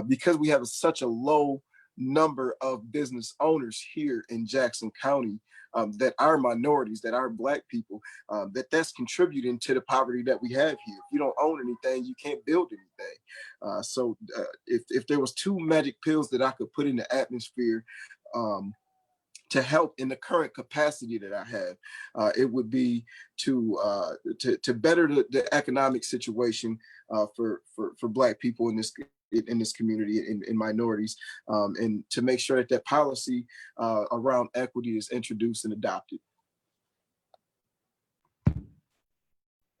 because we have such a low number of business owners here in Jackson County, that are minorities, that are Black people, that's contributing to the poverty that we have here. If you don't own anything, you can't build anything. So if there was 2 magic pills that I could put in the atmosphere to help in the current capacity that I have, it would be to better the economic situation for Black people in this community, in minorities, and to make sure that policy around equity is introduced and adopted.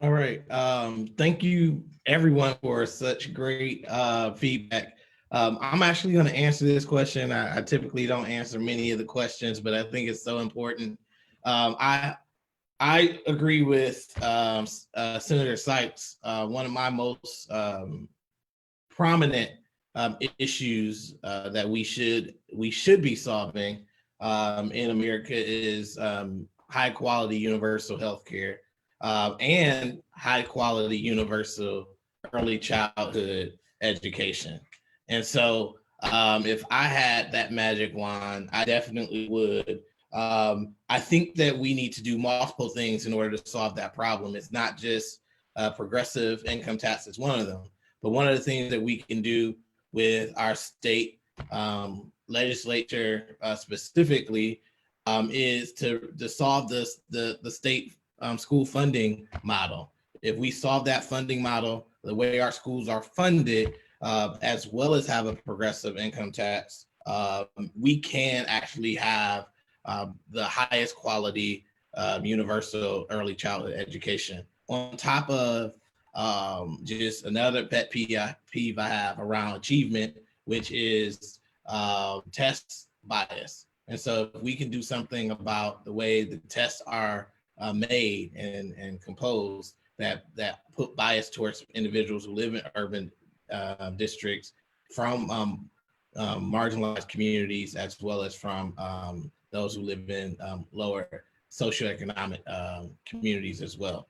All right. Thank you, everyone, for such great feedback. I'm actually going to answer this question. I typically don't answer many of the questions, but I think it's so important. I agree with Senator Sykes. One of my most prominent issues that we should be solving in America is high quality universal health care and high quality universal early childhood education. And so if I had that magic wand, I definitely would. I think that we need to do multiple things in order to solve that problem. It's not just progressive income tax is one of them, but one of the things that we can do with our state legislature specifically is to solve the state school funding model. If we solve that funding model, the way our schools are funded, as well as have a progressive income tax, we can actually have the highest quality universal early childhood education. On top of just another pet peeve I have around achievement, which is test bias. And so if we can do something about the way the tests are made and composed that put bias towards individuals who live in urban districts from marginalized communities, as well as from those who live in lower socioeconomic communities as well.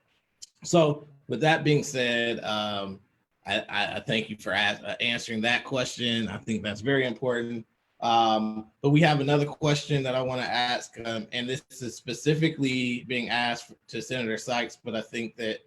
So with that being said, I thank you for answering that question. I think that's very important. But we have another question that I want to ask, and this is specifically being asked to Senator Sykes, but I think that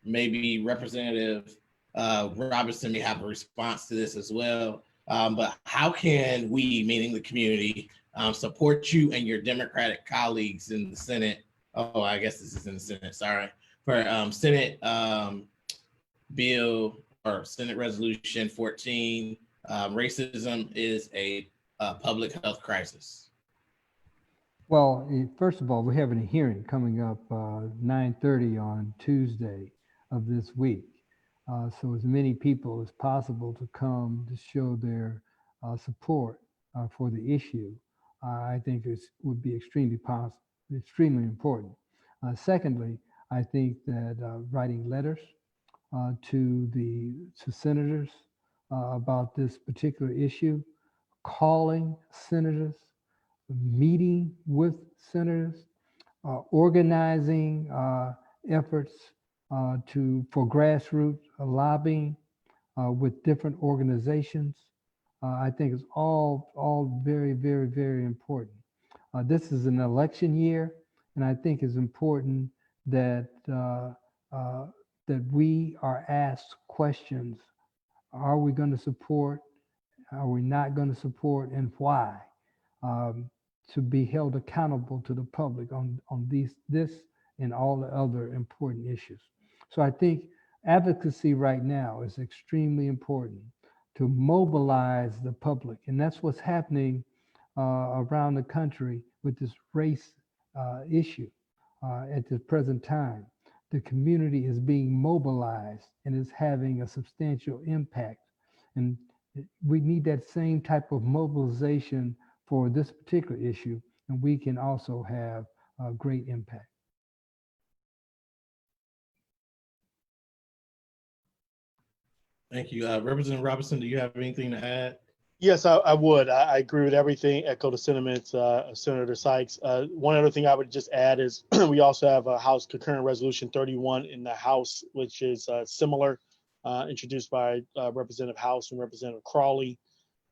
maybe Representative Robinson may have a response to this as well. But how can we, meaning the community, support you and your Democratic colleagues in the Senate? Oh, I guess this is in the Senate, sorry. For Senate Bill or Senate Resolution 14, racism is a public health crisis. Well, first of all, we're having a hearing coming up 9:30 on Tuesday of this week. So as many people as possible to come to show their support for the issue, I think would be extremely important. Secondly, I think that writing letters to senators about this particular issue, calling senators, meeting with senators, organizing efforts for grassroots lobbying with different organizations, I think is all very, very, very important. This is an election year, and I think it's important that that we are asked questions. Are we going to support? Are we not going to support, and why? Um, to be held accountable to the public on this and all the other important issues. So I think advocacy right now is extremely important to mobilize the public, and that's what's happening around the country with this race issue at the present time. The community is being mobilized and is having a substantial impact. And we need that same type of mobilization for this particular issue, and we can also have a great impact. Thank you. Representative Robinson, do you have anything to add? Yes, I would. I agree with everything, echo the sentiments of Senator Sykes. One other thing I would just add is we also have a House Concurrent Resolution 31 in the House, which is similar, introduced by Representative House and Representative Crawley.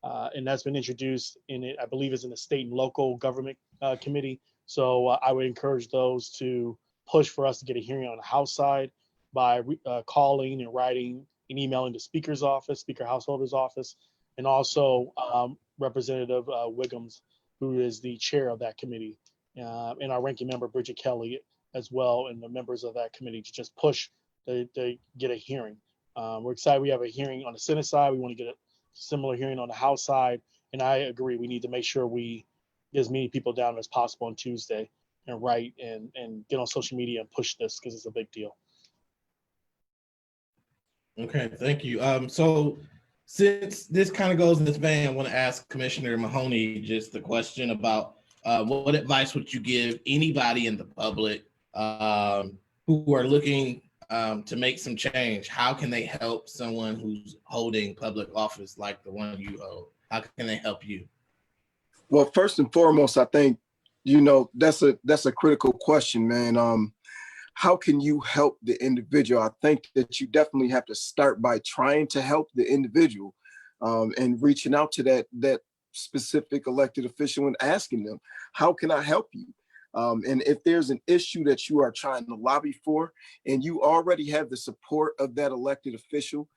And that's been introduced in it, I believe it's in the State and Local Government Committee. So I would encourage those to push for us to get a hearing on the House side by calling and writing and emailing the Speaker's office, Speaker Householder's office, and also Representative Wiggums, who is the chair of that committee, and our ranking member, Bridget Kelly, as well, and the members of that committee to just push to get a hearing. We're excited we have a hearing on the Senate side. We want to get a similar hearing on the House side. And I agree, we need to make sure we get as many people down as possible on Tuesday and write and get on social media and push this because it's a big deal. Okay, thank you. So since this kind of goes in this vein, I want to ask Commissioner Mahoney just the question about what advice would you give anybody in the public who are looking to make some change? How can they help someone who's holding public office like the one you hold? How can they help you? Well, first and foremost, I think, that's a critical question, man. How can you help the individual? I think that you definitely have to start by trying to help the individual and reaching out to that specific elected official and asking them, how can I help you? And if there's an issue that you are trying to lobby for and you already have the support of that elected official,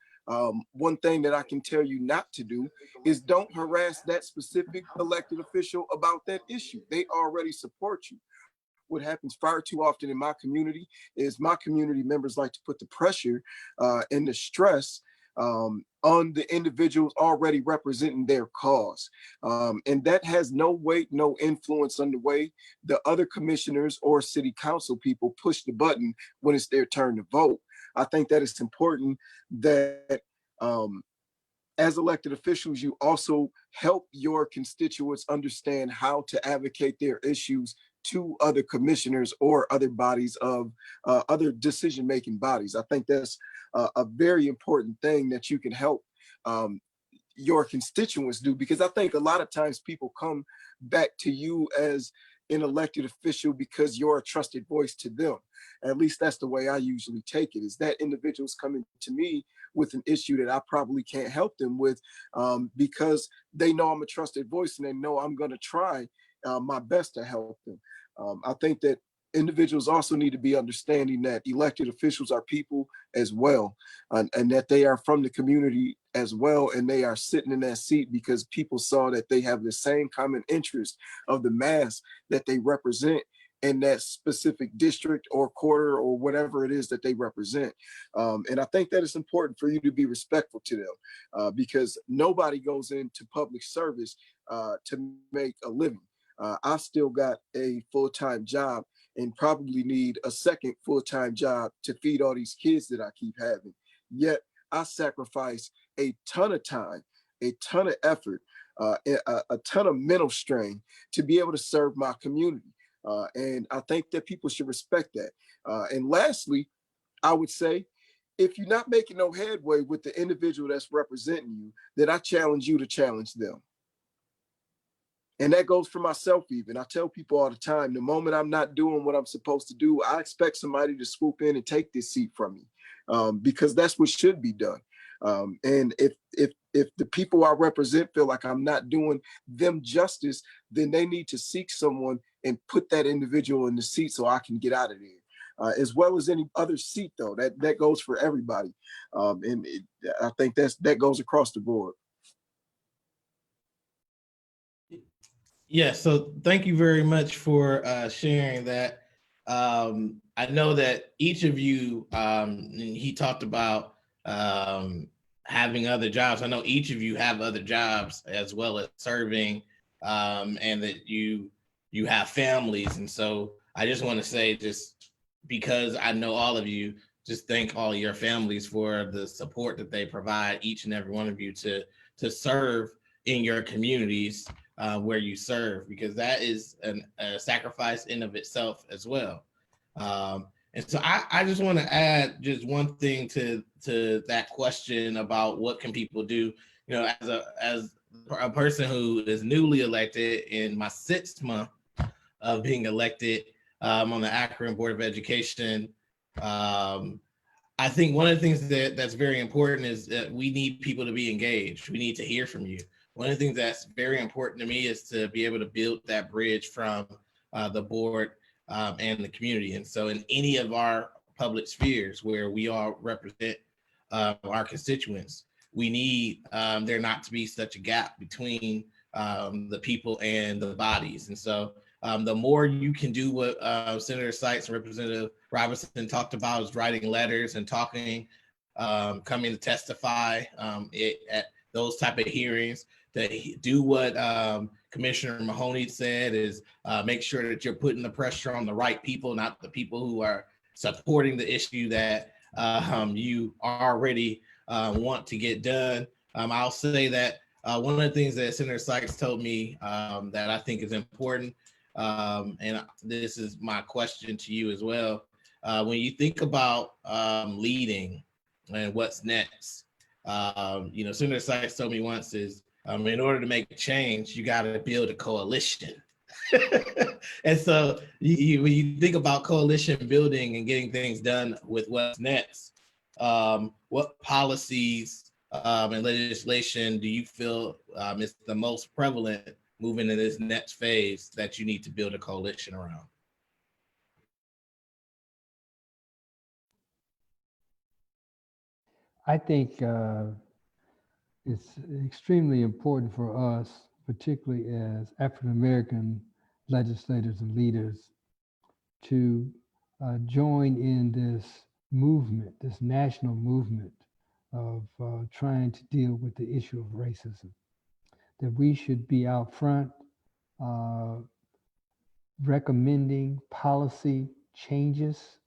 one thing that I can tell you not to do is don't harass that specific elected official about that issue. They already support you. What happens far too often in my community is my community members like to put the pressure and the stress on the individuals already representing their cause. And that has no weight, no influence on the way the other commissioners or city council people push the button when it's their turn to vote. I think that it's important that as elected officials, you also help your constituents understand how to advocate their issues to other commissioners or other bodies of other decision-making bodies. I think that's a very important thing that you can help your constituents do, because I think a lot of times people come back to you as an elected official because you're a trusted voice to them. At least that's the way I usually take it, is that individuals coming to me with an issue that I probably can't help them with because they know I'm a trusted voice and they know I'm going to try my best to help them. I think that individuals also need to be understanding that elected officials are people as well, and that they are from the community as well, and they are sitting in that seat because people saw that they have the same common interest of the mass that they represent in that specific district or quarter or whatever it is that they represent. And I think that it's important for you to be respectful to them because nobody goes into public service to make a living. I still got a full-time job and probably need a second full-time job to feed all these kids that I keep having. Yet I sacrifice a ton of time, a ton of effort, a ton of mental strain to be able to serve my community. And I think that people should respect that. And lastly, I would say, if you're not making no headway with the individual that's representing you, then I challenge you to challenge them. And that goes for myself even. I tell people all the time, the moment I'm not doing what I'm supposed to do, I expect somebody to swoop in and take this seat from me because that's what should be done. And if the people I represent feel like I'm not doing them justice, then they need to seek someone and put that individual in the seat so I can get out of there. as well as any other seat, though. That goes for everybody. I think that goes across the board. Yeah, so thank you very much for sharing that. I know that each of you, he talked about having other jobs. I know each of you have other jobs as well as serving, and that you have families. And so I just want to say, just because I know all of you, just thank all your families for the support that they provide each and every one of you to serve in your communities where you serve, because that is a sacrifice in of itself as well. And so I just want to add just one thing to that question about what can people do. You know, as a person who is newly elected in my 6th month of being elected on the Akron Board of Education, I think one of the things that's very important is that we need people to be engaged. We need to hear from you. One of the things that's very important to me is to be able to build that bridge from the board and the community. And so in any of our public spheres where we all represent our constituents, we need there not to be such a gap between the people and the bodies. And so the more you can do what Senator Sykes and Representative Robinson talked about, is writing letters and talking, coming to testify at those type of hearings, to do what Commissioner Mahoney said, is make sure that you're putting the pressure on the right people, not the people who are supporting the issue that you already want to get done. I'll say that one of the things that Senator Sykes told me that I think is important, and this is my question to you as well. When you think about leading and what's next, Senator Sykes told me once is in order to make change, you got to build a coalition. And so when you think about coalition building and getting things done with what's next, what policies and legislation do you feel is the most prevalent moving into this next phase that you need to build a coalition around? I think it's extremely important for us, particularly as African American legislators and leaders, to join in this movement, this national movement of trying to deal with the issue of racism. That we should be out front recommending policy changes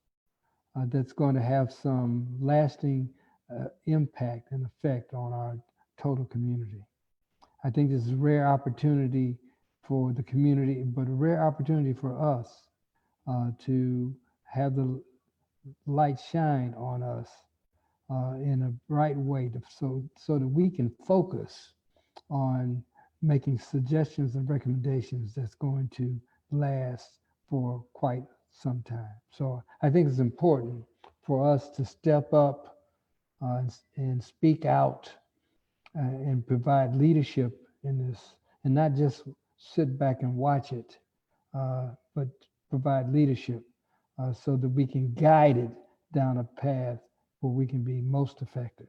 that's going to have some lasting impact and effect on our total community. I think this is a rare opportunity for the community, but a rare opportunity for us to have the light shine on us in a bright way, so that we can focus on making suggestions and recommendations that's going to last for quite some time. So I think it's important for us to step up and speak out and provide leadership in this, and not just sit back and watch it, but provide leadership so that we can guide it down a path where we can be most effective.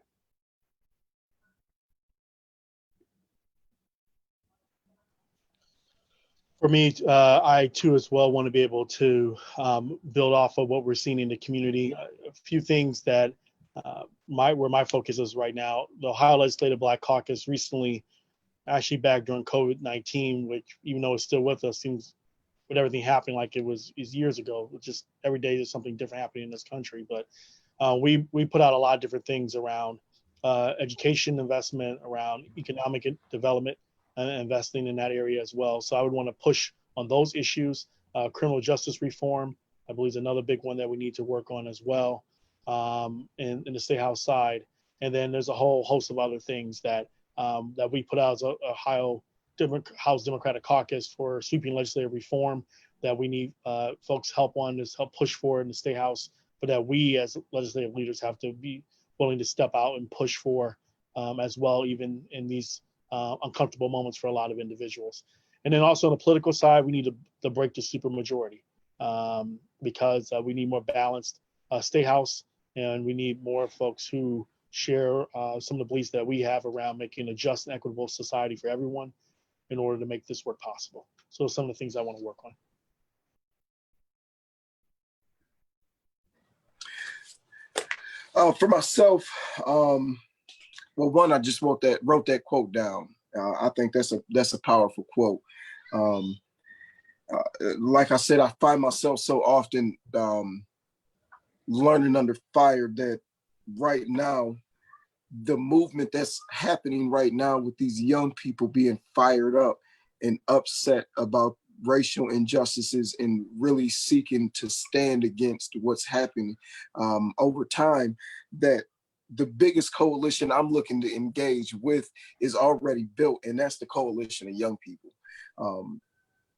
For me, I too as well want to be able to build off of what we're seeing in the community. A few things that where my focus is right now. The Ohio Legislative Black Caucus recently, actually back during COVID-19, which even though it's still with us, seems with everything happening like it was years ago. It's just every day there's something different happening in this country. But we put out a lot of different things around education investment, around economic development, and investing in that area as well. So I would want to push on those issues. Criminal justice reform, I believe, is another big one that we need to work on as well, in the State House side. And then there's a whole host of other things that that we put out as a Ohio House Democratic Caucus for sweeping legislative reform that we need folks' help on, is help push for in the State House, but that we as legislative leaders have to be willing to step out and push for as well, even in these uncomfortable moments for a lot of individuals. And then also on the political side, we need to break the supermajority. because we need more balanced state house, and we need more folks who share some of the beliefs that we have around making a just and equitable society for everyone in order to make this work possible. So some of the things I want to work on. For myself, well, one, I just wrote that quote down. I think that's a powerful quote. Like I said, I find myself so often learning under fire that right now, the movement that's happening right now with these young people being fired up and upset about racial injustices and really seeking to stand against what's happening over time, that the biggest coalition I'm looking to engage with is already built, and that's the coalition of young people.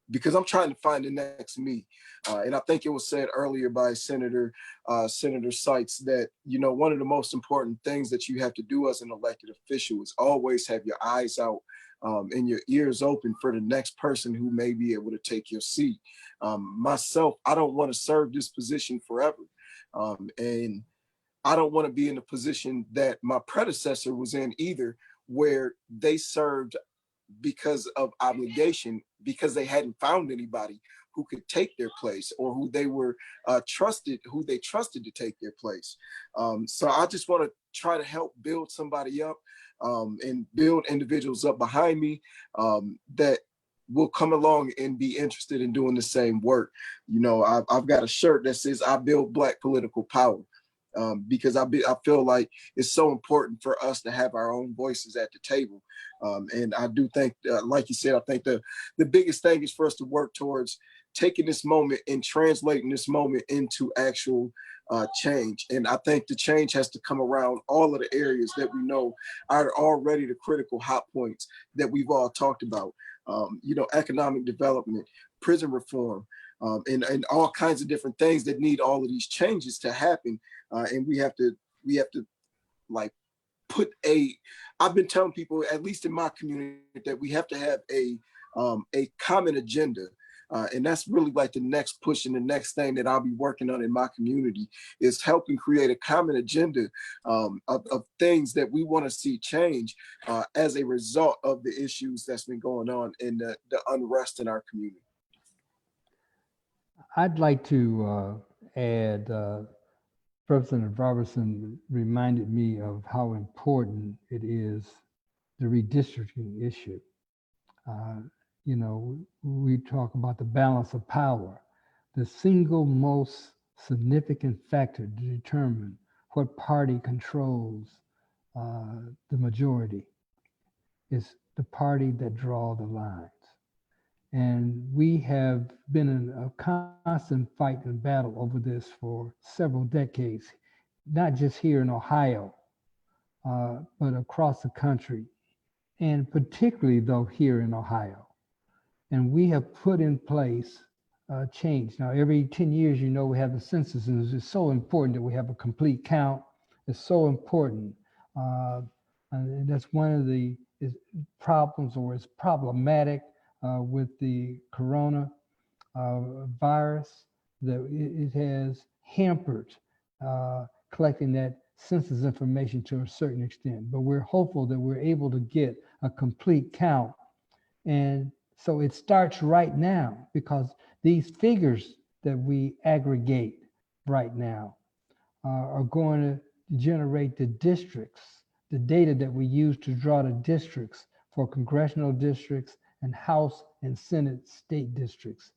Because I'm trying to find the next me. And I think it was said earlier by Senator Sykes that, one of the most important things that you have to do as an elected official is always have your eyes out and your ears open for the next person who may be able to take your seat. Myself, I don't want to serve this position forever. And I don't want to be in the position that my predecessor was in either, where they served because of obligation, because they hadn't found anybody who could take their place, or who they trusted to take their place. So I just want to try to help build somebody up and build individuals up behind me that will come along and be interested in doing the same work. I've got a shirt that says "I build Black political power." Because I feel like it's so important for us to have our own voices at the table. And I do think, like you said, I think the biggest thing is for us to work towards taking this moment and translating this moment into actual change. And I think the change has to come around all of the areas that we know are already the critical hot points that we've all talked about. Economic development, prison reform, and all kinds of different things that need all of these changes to happen. And we have to like I've been telling people, at least in my community, that we have to have a common agenda. And that's really like the next push and the next thing that I'll be working on in my community is helping create a common agenda of things that we want to see change as a result of the issues that's been going on in the unrest in our community. I'd like to add, President Robertson reminded me of how important it is, the redistricting issue. We talk about the balance of power. The single most significant factor to determine what party controls the majority is the party that draw the lines. And we have been in a constant fight and battle over this for several decades, not just here in Ohio, but across the country, and particularly though here in Ohio. And we have put in place change. Now, every 10 years, we have the census, and it's so important that we have a complete count. It's so important. And that's one of the problems, or is problematic with the corona virus, that it has hampered collecting that census information to a certain extent. But we're hopeful that we're able to get a complete count. And so it starts right now, because these figures that we aggregate right now are going to generate the districts, the data that we use to draw the districts for congressional districts and House and Senate state districts.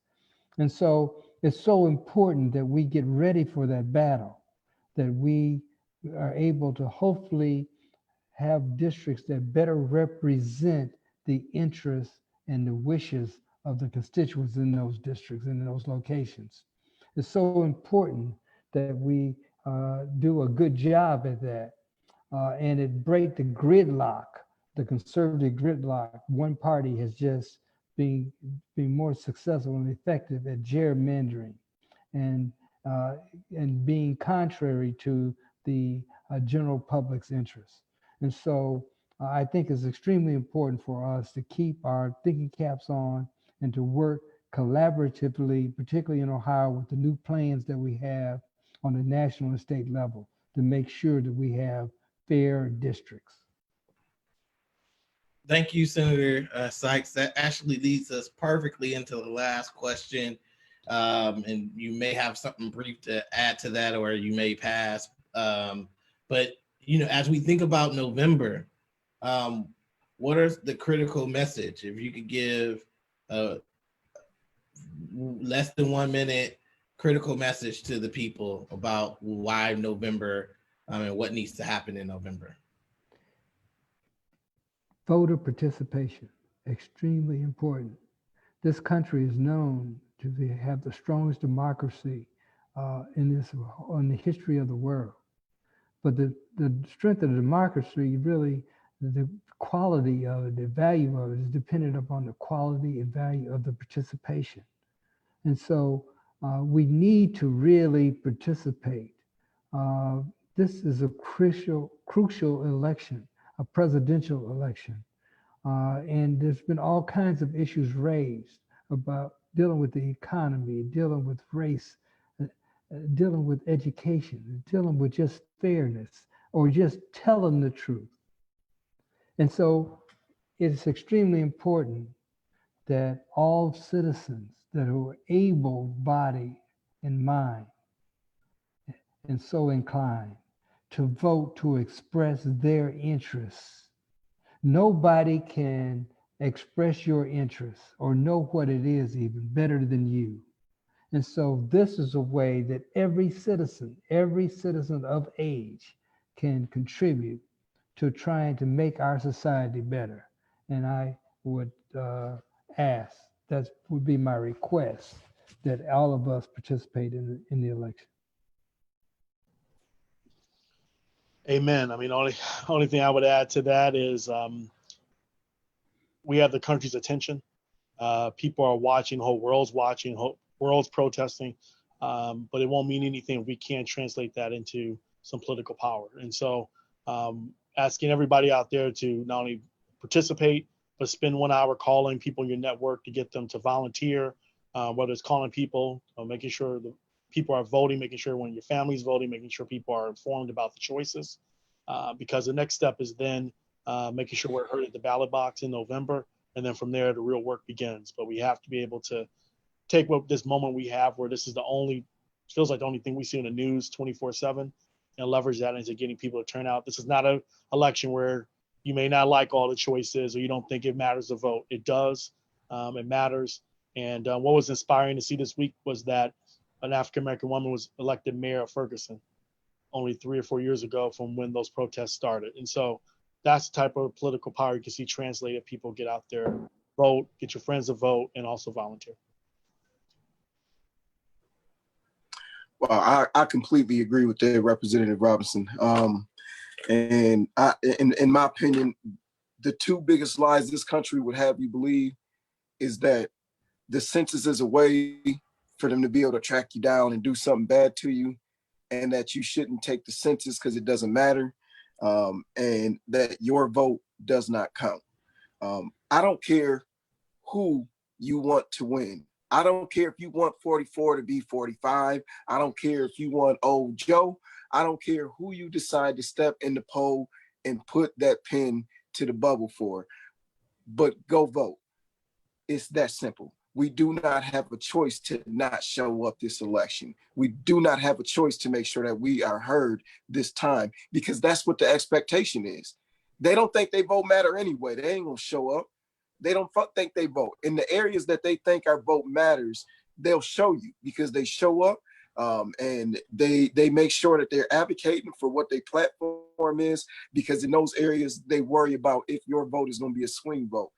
And so it's so important that we get ready for that battle, that we are able to hopefully have districts that better represent the interests and the wishes of the constituents in those districts and in those locations. It's so important that we do a good job at that, and it break the gridlock, the conservative gridlock. One party has just been more successful and effective at gerrymandering and being contrary to the general public's interest. And so I think it's extremely important for us to keep our thinking caps on and to work collaboratively, particularly in Ohio, with the new plans that we have on the national and state level to make sure that we have fair districts. Thank you, Senator Sykes. That actually leads us perfectly into the last question. And you may have something brief to add to that, or you may pass. But, as we think about November, what is the critical message? If you could give less than 1 minute critical message to the people about why November and what needs to happen in November. Voter participation, extremely important. This country is known to have the strongest democracy in the history of the world. But the strength of the democracy, really, the quality of it, the value of it is dependent upon the quality and value of the participation. And so we need to really participate. This is a crucial election, a presidential election. And there's been all kinds of issues raised about dealing with the economy, dealing with race, dealing with education, dealing with just fairness, or just telling the truth. And so it's extremely important that all citizens that are able-bodied in mind and so inclined to vote to express their interests. Nobody can express your interests or know what it is even better than you. And so this is a way that every citizen of age can contribute to trying to make our society better. And I would ask, that would be my request, that all of us participate in the election. Amen. I mean, only thing I would add to that is we have the country's attention. People are watching, the whole world's watching, whole world's protesting, but it won't mean anything if we can't translate that into some political power. And so asking everybody out there to not only participate, but spend 1 hour calling people in your network to get them to volunteer, whether it's calling people, making sure the people are voting, making sure when your family's voting, making sure people are informed about the choices. Because the next step is then making sure we're heard at the ballot box in November. And then from there, the real work begins. But we have to be able to take this moment we have where this is feels like the only thing we see in the news 24/7 and leverage that into getting people to turn out. This is not an election where you may not like all the choices or you don't think it matters to vote. It does. It matters. And what was inspiring to see this week was that an African-American woman was elected mayor of Ferguson only 3 or 4 years ago from when those protests started. And so that's the type of political power you can see translated. People get out there, vote, get your friends to vote, and also volunteer. Well, I completely agree with that, Representative Robinson. And in my opinion, the two biggest lies this country would have you believe is that the census is a way for them to be able to track you down and do something bad to you, and that you shouldn't take the census because it doesn't matter, and that your vote does not count. I don't care who you want to win. I don't care if you want 44 to be 45. I don't care if you want old Joe. I don't care who you decide to step in the poll and put that pin to the bubble for, but go vote. It's that simple. We do not have a choice to not show up this election. We do not have a choice to make sure that we are heard this time, because that's what the expectation is. They don't think they vote matter anyway. They ain't gonna show up. They don't think they vote. In the areas that they think our vote matters, they'll show you because they show up, and they make sure that they're advocating for what their platform is, because in those areas they worry about if your vote is going to be a swing vote.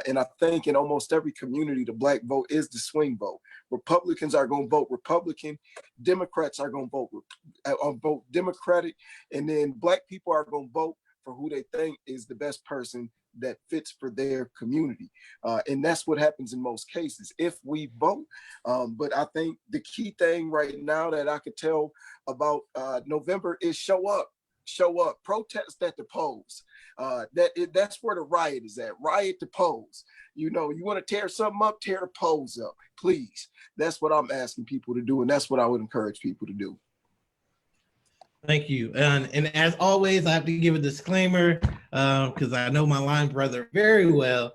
And I think in almost every community, the Black vote is the swing vote. Republicans are going to vote Republican, Democrats are going to vote Democratic, and then Black people are going to vote for who they think is the best person that fits for their community. And that's what happens in most cases if we vote. But I think the key thing right now that I could tell about November is show up. show up, protest at the polls. That's where the riot is at. Riot the polls. You know, you want to tear something up, tear the polls up, please. That's what I'm asking people to do, and that's what I would encourage people to do. Thank you. And as always, I have to give a disclaimer because I know my line brother very well.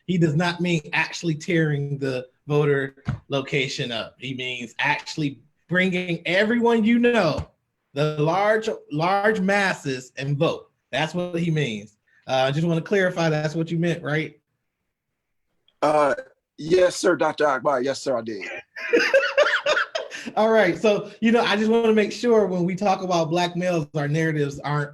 He does not mean actually tearing the voter location up. He means actually bringing everyone you know, the large masses, and vote. That's what he means. I just want to clarify that's what you meant, right? Yes, sir, Dr. Akbar. Yes, sir, I did. All right. So, I just want to make sure when we talk about Black males, our narratives aren't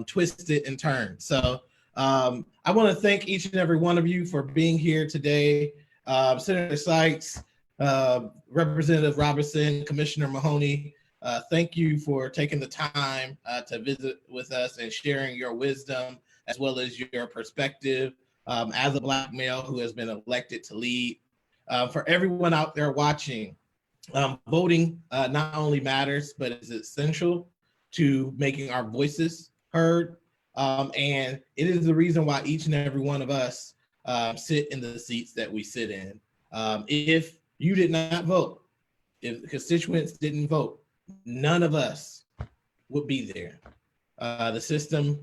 twisted and turned. So I want to thank each and every one of you for being here today. Senator Sykes, Representative Robertson, Commissioner Mahoney, thank you for taking the time to visit with us and sharing your wisdom as well as your perspective as a Black male who has been elected to lead. For everyone out there watching, voting not only matters, but is essential to making our voices heard. And it is the reason why each and every one of us sit in the seats that we sit in. If you did not vote, if constituents didn't vote, none of us would be there. The system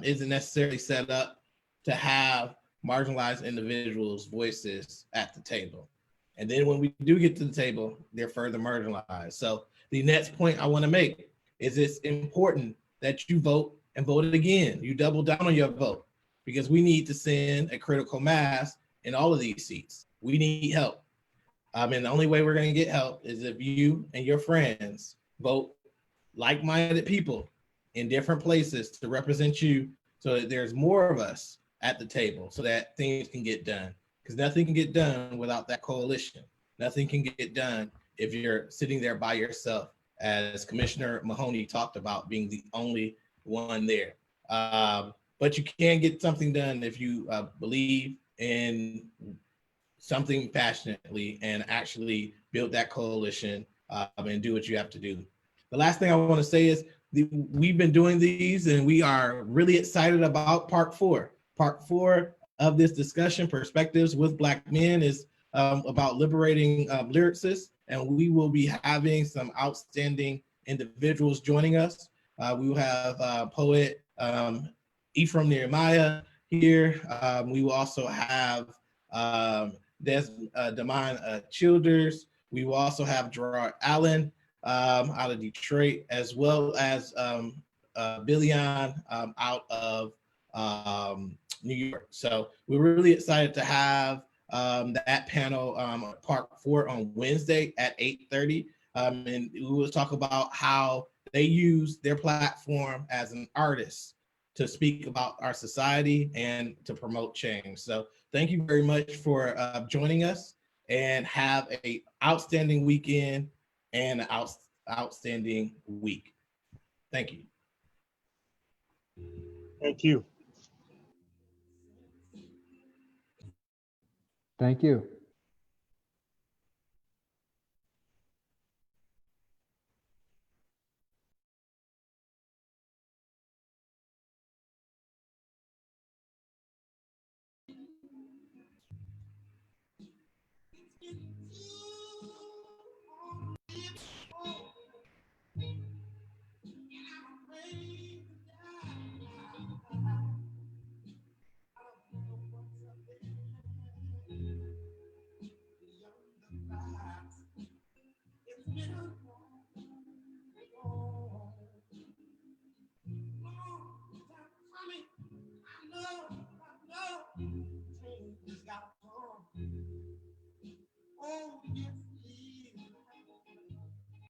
isn't necessarily set up to have marginalized individuals' voices at the table. And then when we do get to the table, they're further marginalized. So the next point I want to make is it's important that you vote and vote again. You double down on your vote because we need to send a critical mass in all of these seats. We need help. And the only way we're going to get help is if you and your friends vote like-minded people in different places to represent you so that there's more of us at the table so that things can get done. Because nothing can get done without that coalition. Nothing can get done if you're sitting there by yourself, as Commissioner Mahoney talked about being the only one there. But you can get something done if you believe in something passionately and actually build that coalition and do what you have to do. The last thing I want to say is we've been doing these and we are really excited about part 4. Part 4 of this discussion, Perspectives with Black Men, is about liberating lyricists, and we will be having some outstanding individuals joining us. We will have poet Ephraim Nehemiah here. We will also have Damon Childers. We will also have Gerard Allen out of Detroit, as well as Billion out of New York. So we're really excited to have that panel, part 4, on Wednesday at 8:30. And we will talk about how they use their platform as an artist to speak about our society and to promote change. So thank you very much for joining us, and have an outstanding weekend and an outstanding week. Thank you. Thank you. Thank you.